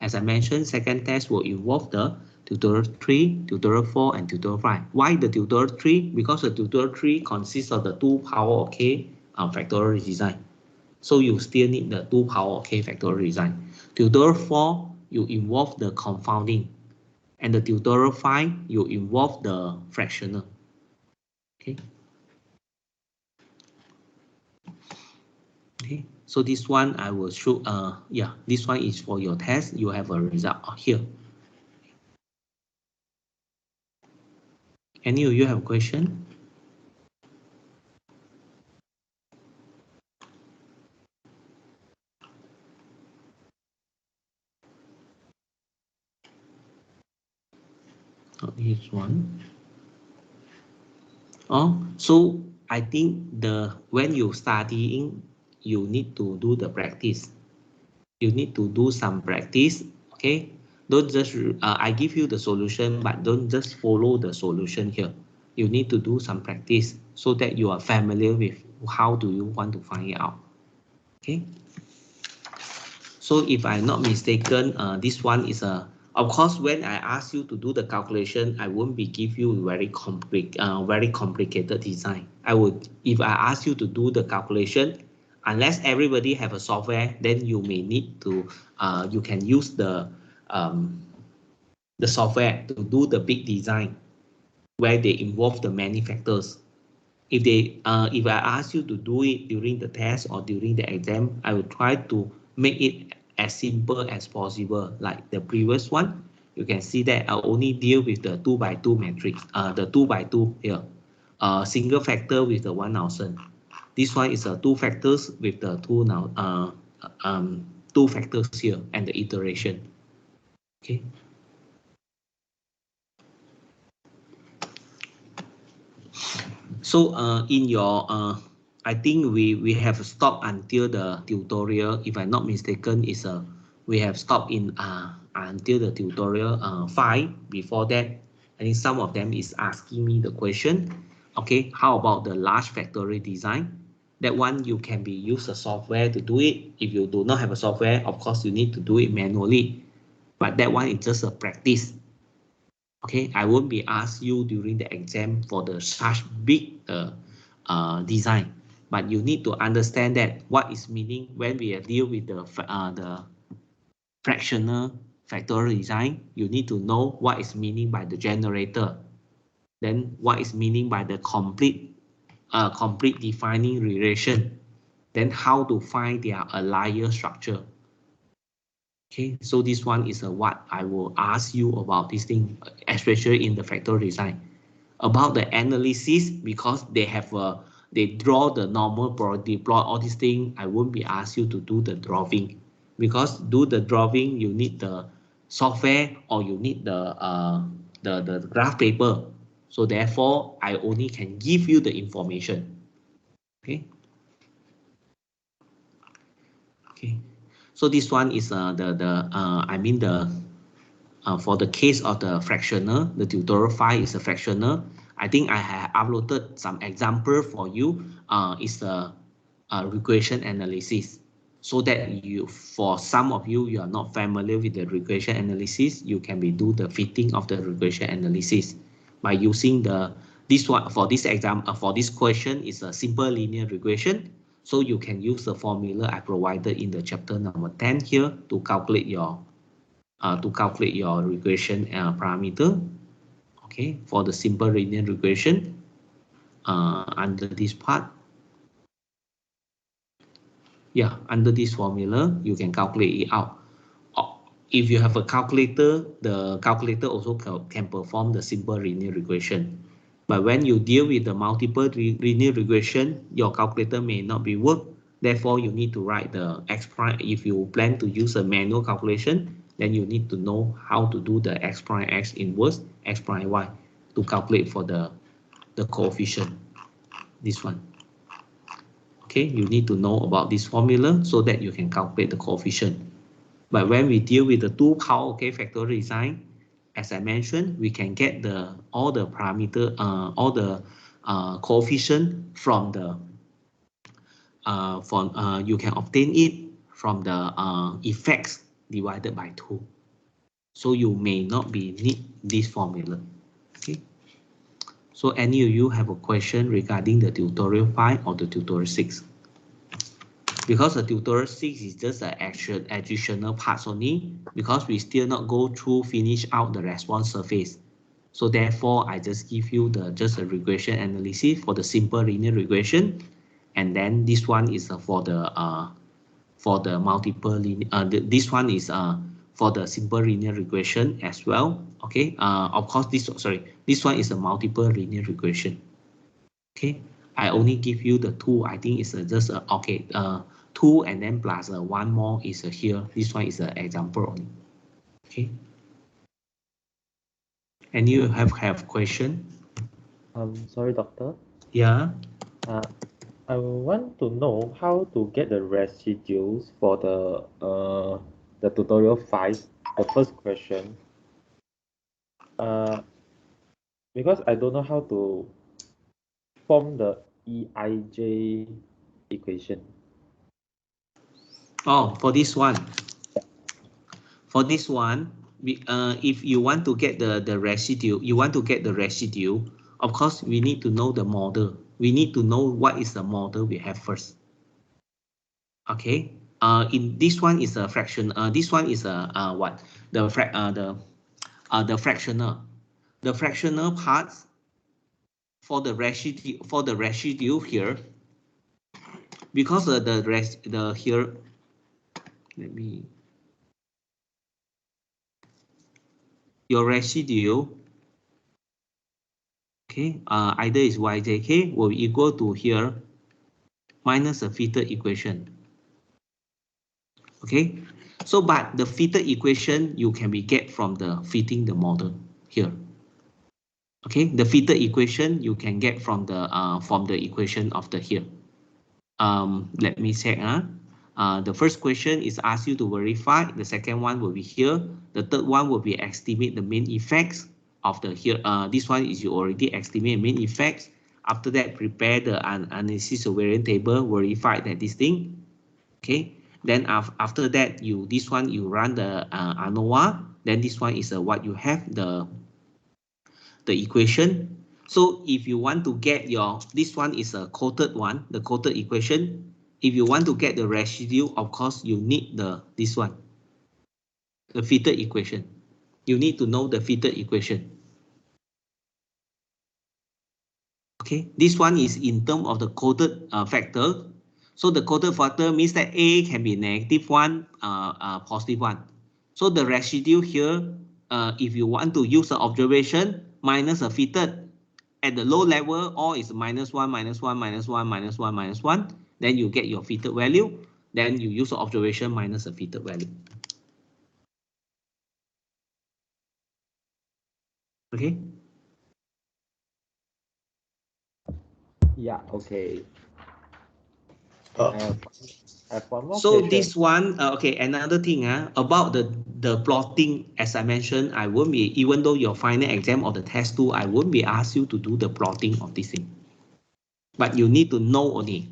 As I mentioned, second test will involve the tutorial 3, tutorial 4, and tutorial 5. Why the tutorial 3? Because the tutorial 3 consists of the 2 power of k factorial design. So you still need the 2 power of k factorial design. Tutorial 4, you involve the confounding. And the tutorial file, you involve the fractional. Okay. Okay. So this one I will show. Yeah, this one is for your test. You have a result here. Any of you have a question? Here's one. Oh, so I think when you studying, you need to do the practice. You need to do some practice. Okay. Don't just I give you the solution, but don't just follow the solution here. You need to do some practice so that you are familiar with how do you want to find it out. Okay. So if I'm not mistaken, this one is of course, when I ask you to do the calculation, I won't be give you very complicated design. If I ask you to do the calculation, unless everybody have a software, then you may need to, you can use the software to do the big design where they involve the many factors. If I ask you to do it during the test or during the exam, I will try to make it as simple as possible. Like the previous one, you can see that I only deal with the 2 by 2 matrix, the 2 by 2 here, single factor with the 1000. This one is two factors with the two factors here and the iteration. Okay. So in your I think we have stopped until the tutorial. If I'm not mistaken, we have stopped in until the tutorial 5. Before that, I think some of them is asking me the question. Okay, how about the large factory design? That one you can be use a software to do it. If you do not have a software, of course you need to do it manually. But that one is just a practice. Okay, I won't be asked you during the exam for the such big design, but you need to understand that what is meaning when we deal with the fractional factorial design. You need to know what is meaning by the generator, then what is meaning by the complete defining relation, then how to find their alliance structure. Okay, so this one is what I will ask you about this thing, especially in the factorial design. About the analysis, because they draw the normal plot, all these things, I won't be asked you to do the drawing, because do the drawing you need the software or you need the graph paper. So therefore, I only can give you the information. Okay. Okay. So this one is for the case of the fractional, the tutorial file is a fractional. I think I have uploaded some example for you. It's a regression analysis, so that for some of you, you are not familiar with the regression analysis, you can do the fitting of the regression analysis by using this one. For this example, for this question is a simple linear regression. So you can use the formula I provided in the chapter number 10 here to calculate your regression parameter. Okay, for the simple linear regression under this part. Yeah, under this formula, you can calculate it out. If you have a calculator, the calculator also can perform the simple linear regression. But when you deal with the multiple linear regression, your calculator may not be work. Therefore, you need to write the x prime. If you plan to use a manual calculation, then you need to know how to do the x prime x inverse, x prime y to calculate for the coefficient. This one. Okay, you need to know about this formula so that you can calculate the coefficient. But when we deal with the two power factorial design, as I mentioned, we can get all the parameter, all the coefficient from you can obtain it from the effects divided by 2. So you may not need this formula. Okay. So any of you have a question regarding the tutorial 5 or the tutorial 6? because the tutorial 6 is just an actual additional parts only, because we still not go through finish out the response surface. So therefore, I just give you just a regression analysis for the simple linear regression, and then this one is for the multiple linear. This one is for the simple linear regression as well. Okay. Of course, this one is a multiple linear regression. Okay. I only give you the two. I think it's just okay. Two and then plus one more is here. This one is an example only. Okay. And you have question? Sorry, doctor. Yeah. I want to know how to get the residues for the tutorial 5, the first question. Because I don't know how to form the EIJ equation. Oh, for this one. For this one, if you want to get the residue, of course, we need to know the model. We need to know what is the model we have first. Okay. In this one is a fraction. This one is a what? The fractional. The fractional parts for the residue here, because the here. Let me. Your residue. Okay, either is yjk will be equal to here minus a fitted equation. Okay, so but the fitted equation you can be get from the fitting the model here. Okay, the fitted equation you can get from the equation of the here. Let me check. The first question is ask you to verify. The second one will be here. The third one will be estimate the main effects of the here. This one is you already estimate main effects. After that, prepare the analysis of variance table, verify that this thing. Okay. Then after that, this one you run the Anova. Then this one is what you have the equation. So if you want to get this one is a quoted one, the quoted equation. If you want to get the residue, of course, you need this one, the fitted equation. You need to know the fitted equation. Okay, this one is in terms of the quoted factor. So the quoted factor means that A can be -1, +1. So the residue here, if you want to use the observation minus a fitted, at the low level, all is -1, -1, -1, -1, -1. Then you get your fitted value. Then you use the observation minus the fitted value. Okay. Yeah, okay. I have one more so question. this one, okay, another thing about the plotting, as I mentioned, I won't be, even though your final exam or the test 2, I won't be asked you to do the plotting of this thing. But you need to know only.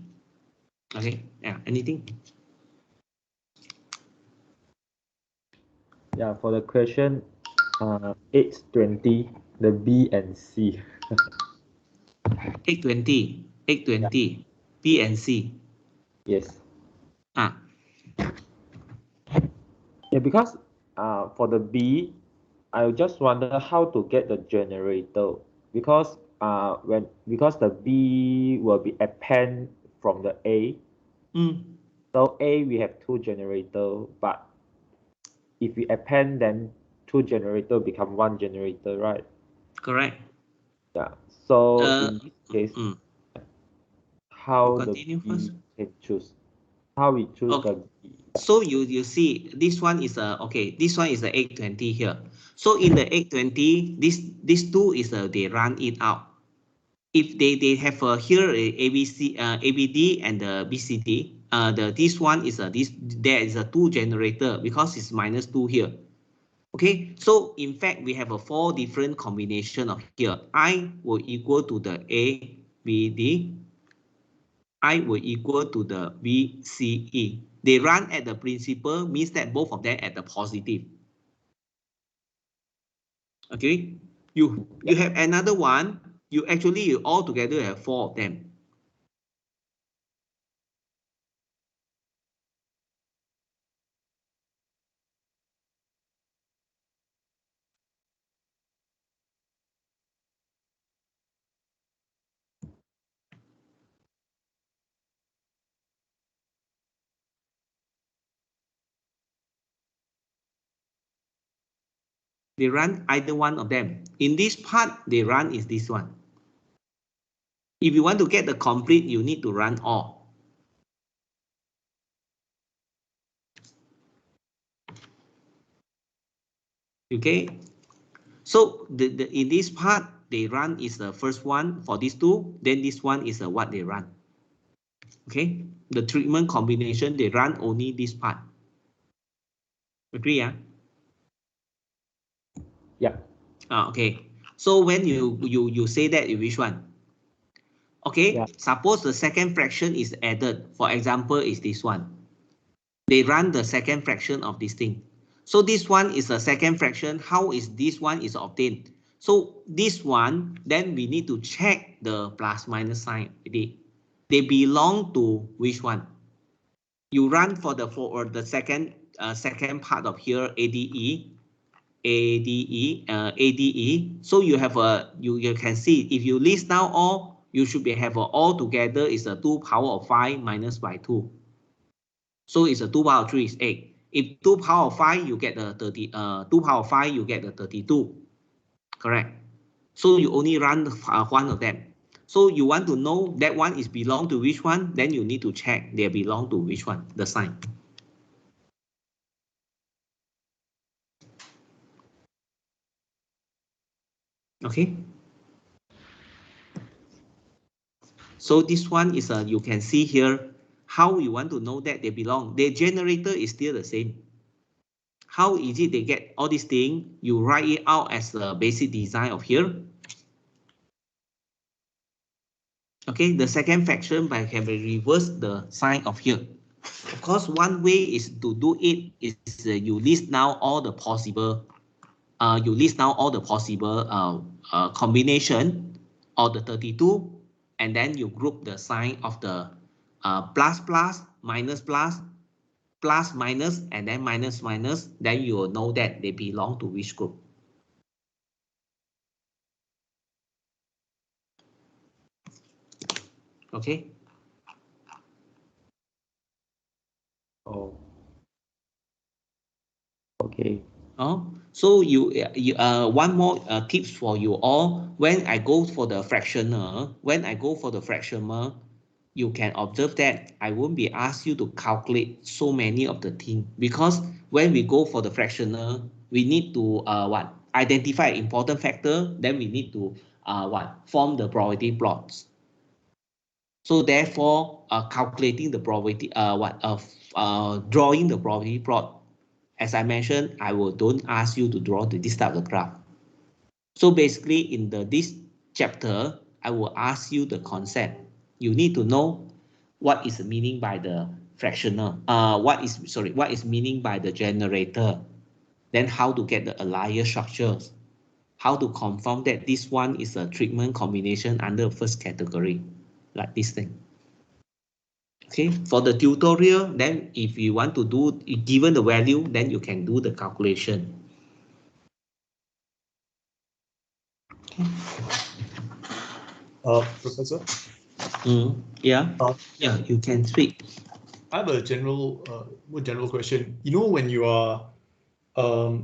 Okay, yeah, anything? Yeah, for the question 820, the B and C. 820, Yeah. B and C. Yes. Ah. Yeah, because for the B, I just wonder how to get the generator, because because the B will be append from the A. So A we have 2 generator, but if we append, then 2 generator become 1 generator, right? Correct. Yeah. So in this case, how the continue B first. can choose? How we choose Okay. the B? So you see, this one is okay. This one is the 820 here. So in the 820, these two is they run it out. If they have here ABC, ABD and the BCD. This one is there is a 2 generator because it's -2 here. Okay, so in fact we have a 4 different combination of here. I will equal to the ABD. I will equal to the BCE. They run at the principal, means that both of them at the positive. Okay, you have another one. You all together have 4 of them. They run either one of them. In this part, they run is this one. If you want to get the complete, you need to run all. Okay. So in this part, they run is the first one for these two. Then this one is what they run. Okay. The treatment combination, they run only this part. Agree, yeah? Yeah. Okay. So when you say that, which one? Okay. Yeah. Suppose the second fraction is added. For example, is this one. They run the second fraction of this thing. So this one is the second fraction. How is this one is obtained? So this one, then we need to check the plus minus sign. They belong to which one? You run for the second part of here, ADE. So you have you can see if you list down all, you should have all together is a 2 power of 5 minus by 2. So it's a 2 power of 3 is 8. If 2 power of 5, you get the 2 power of 5, you get the 32. Correct. So you only run one of them. So you want to know that one is belong to which one, then you need to check they belong to which one, the sign. Okay. So this one is you can see here how you want to know that they belong. The generator is still the same. How is it they get all these things? You write it out as the basic design of here. Okay, the second fraction by can reverse the sign of here. Of course, one way is to do it is you list now all the possible combination of the 32, and then you group the sign of the plus plus minus plus plus minus and then minus minus. Then you will know that they belong to which group. Okay. Oh. Okay. So one more tips for you all. When I go for the fractional, you can observe that I won't be asked you to calculate so many of the things, because when we go for the fractional, we need to identify important factor. Then we need to form the probability plots. So therefore, calculating the probability drawing the probability plot. As I mentioned, don't ask you to draw this type of graph. So basically, in this chapter, I will ask you the concept. You need to know what is the meaning by the fractional. What is meaning by the generator? Then how to get the alliance structures? How to confirm that this one is a treatment combination under first category, like this thing. Okay, for the tutorial, then if you want to do, given the value, then you can do the calculation. Professor? Yeah, yeah, you can speak. I have a more general question. You know, when you are, for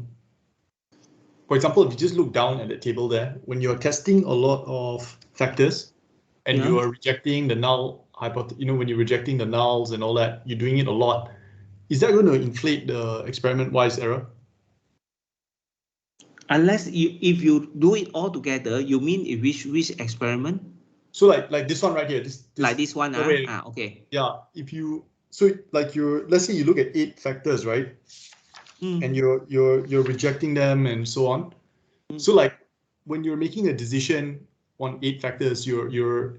example, if you just look down at the table there, when you're testing a lot of factors and you are rejecting the null hypothesis, you know, when you're rejecting the nulls and all that, you're doing it a lot. Is that going to inflate the experiment-wise error? Unless if you do it all together, you mean which experiment? So like this one right here, like this one, okay. Yeah, if you let's say you look at 8 factors, right? And you're rejecting them and so on. So like when you're making a decision on 8 factors, you're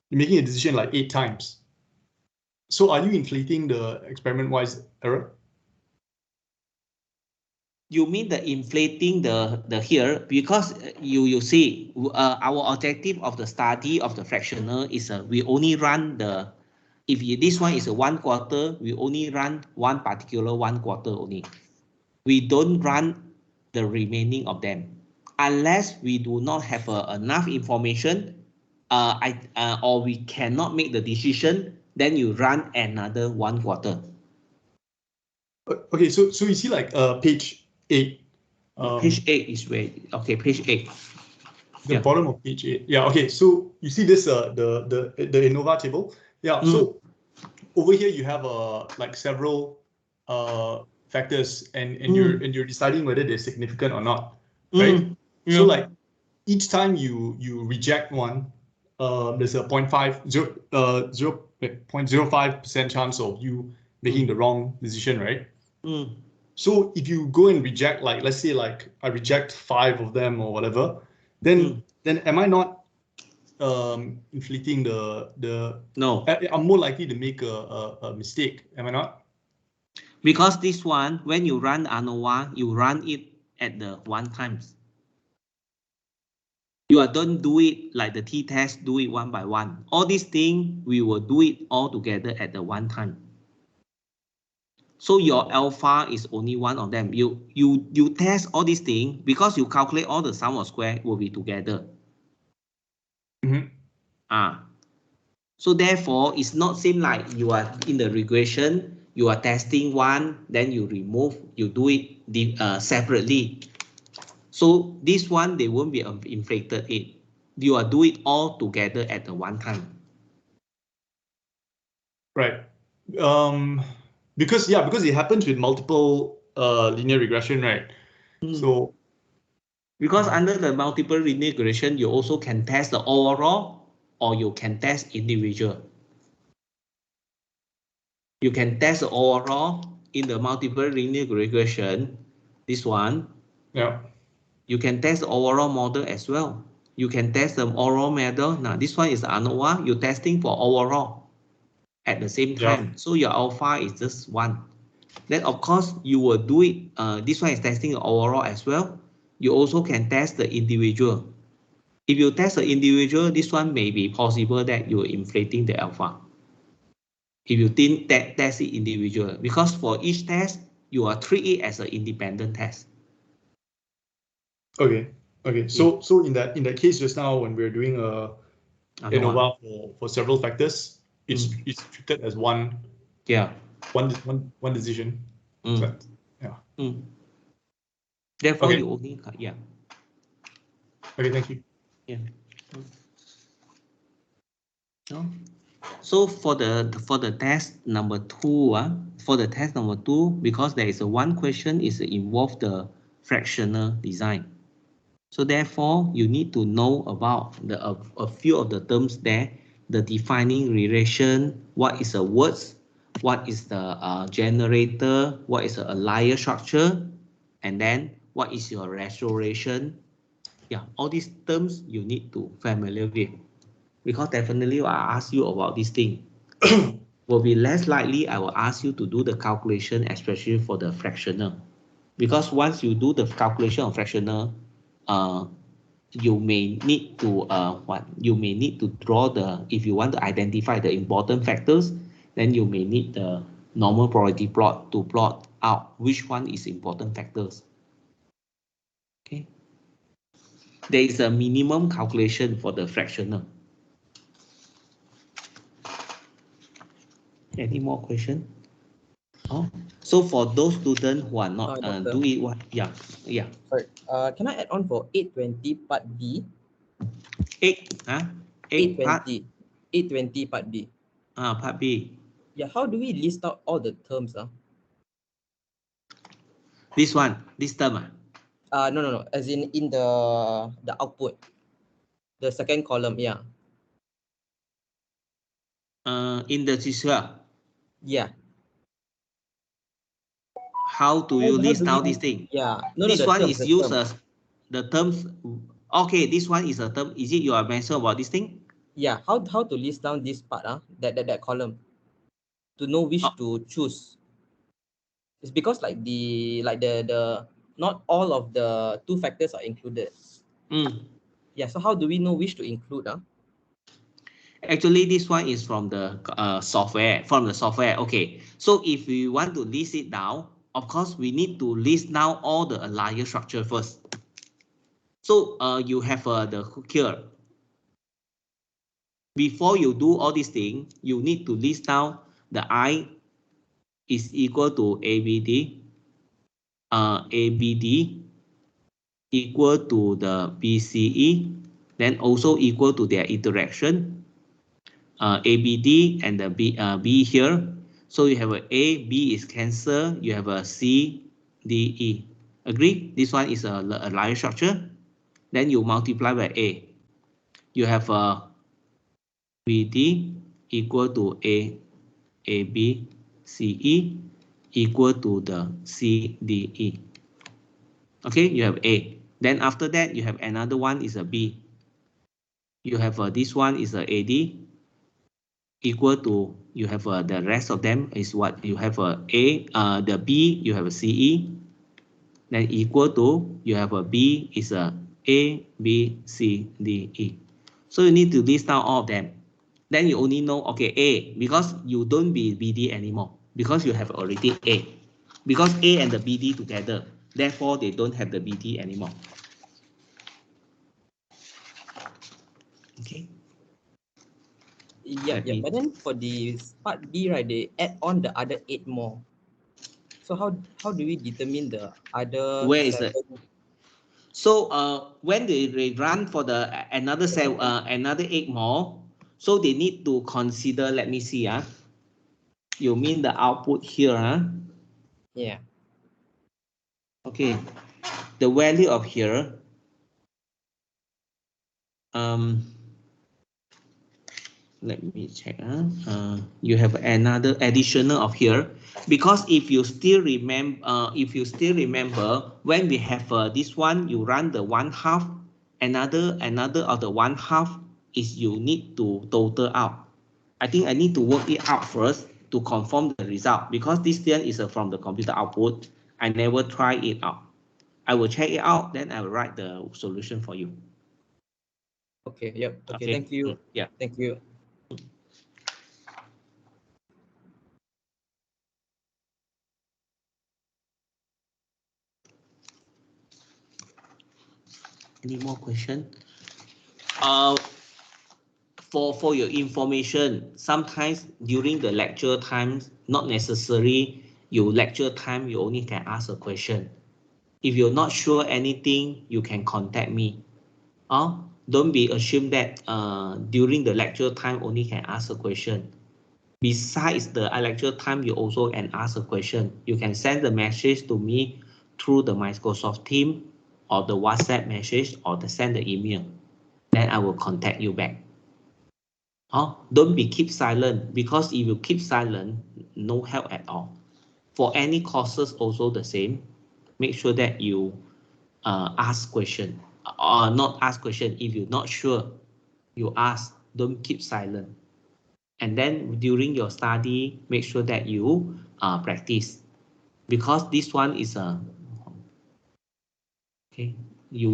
making a decision like 8 times. So are you inflating the experiment-wise error? You mean the inflating the here, because you see our objective of the study of the fractional is we only run this one is a 1 quarter, we only run one particular 1 quarter only. We don't run the remaining of them unless we do not have enough information or we cannot make the decision. Then you run another 1 quarter. Okay, so you see like page 8, Page 8 is where, okay, page 8. The bottom of page 8. Yeah, okay. So you see this the Anova table. Yeah. So over here you have like several factors and you're deciding whether they're significant or not, right? So like each time you reject one, there's a 0.05% chance of you making the wrong decision, right? So if you go and reject, like let's say like I reject 5 of them or whatever, then am I not inflicting the No, I'm more likely to make a mistake, am I not? because this one, when you run Anova, you run it at the one times. You don't do it like the t-test, do it one by one. All these things, we will do it all together at the one time. So your alpha is only one of them. You test all these things because you calculate all the sum of square will be together. So therefore, it's not seem like you are in the regression, you are testing one, then you remove, you do it separately. So this one, they won't be inflated it. You are do it all together at the one time. Right. Because it happens with multiple linear regression, right? So because under the multiple linear regression, you also can test the overall or you can test individual. You can test the overall in the multiple linear regression. This one. Yeah. You can test the overall model as well. You can test the overall model. Now this one is Anova. You're testing for overall at the same time. So your alpha is just 1. Then of course you will do it. This one is testing the overall as well. You also can test the individual. If you test the individual, this one may be possible that you're inflating the alpha. If you think that test it individual, because for each test, you are treat it as an independent test. Okay. So in that case just now when we're doing Anova for several factors, it's treated as one. Yeah. One decision. So, yeah. Therefore, you only Okay, thank you. Yeah. So for the test number 2, because there is one question is involve the fractional design. So therefore, you need to know about a few of the terms there, the defining relation, what is a words, what is the generator, what is a layer structure, and then what is your restoration. Yeah, all these terms you need to familiar with, because definitely I ask you about this thing. Will be less likely I will ask you to do the calculation, especially for the fractional, because once you do the calculation of fractional, you may need to draw the, if you want to identify the important factors, then you may need the normal probability plot to plot out which one is important factors. Okay, there is a minimum calculation for the fractional. Any more question? So for those students who are not doing what, Sorry. Can I add on for 820 part B? 820 part B. Part B. Yeah, how do we list out all the terms? This term. No. As in the output, the second column. Yeah. In the teacher. Yeah. How do you list out this thing? Yeah. This one is used as the terms. Okay, this one is a term. Is it you are mentioning about this thing? Yeah. How to list down this part? That column, to know which to choose. It's because like the not all of the 2 factors are included. Yeah. So how do we know which to include? Actually, this one is from the software. Okay. So if we want to list it down, of course, we need to list down all the layer structure first. So you have the hook here. Before you do all these things, you need to list down the I is equal to ABD, ABD, equal to the BCE, then also equal to their interaction, ABD and the B here. So you have a A, B is cancel, you have a C, D, E. Agree? This one is a linear structure. Then you multiply by A. You have a BD equal to AB, CE equal to the CDE. Okay, you have A. Then after that, you have another one is a B. You have this one is a AD equal to, you have the rest of them is what you have a the B, you have a CE. Then equal to, you have a B is a B, C, D, E. So you need to list down all of them. Then you only know, okay, A, because you don't be BD anymore, because you have already A. Because A and the BD together, therefore they don't have the BD anymore. Okay. Yeah, but then for the part B, right, they add on the other 8 more. So how do we determine the other? Where is it? So when they run for the another 8 more, so they need to consider, let me see, you mean the output here, Yeah. Okay, the value of here, let me check. You have another additional of here, because if you still remember, when we have this one, you run the 1/2. Another of the 1/2 is you need to total out. I think I need to work it out first to confirm the result, because this thing is from the computer output. I never try it out. I will check it out, then I will write the solution for you. Okay. Yep. Okay. Thank you. Yeah. Thank you. Any more question? For your information, sometimes during the lecture times, not necessary you lecture time, you only can ask a question. If you're not sure anything, you can contact me. Don't be assumed that during the lecture time only can ask a question. Besides the lecture time, you also can ask a question. You can send the message to me through the Microsoft Teams or the WhatsApp message, or send the email. Then I will contact you back. Don't be keep silent, because if you keep silent, no help at all. For any courses also the same. Make sure that you ask question, or not ask question. If you're not sure, you ask. Don't keep silent. And then during your study, make sure that you practice, because this one is okay. You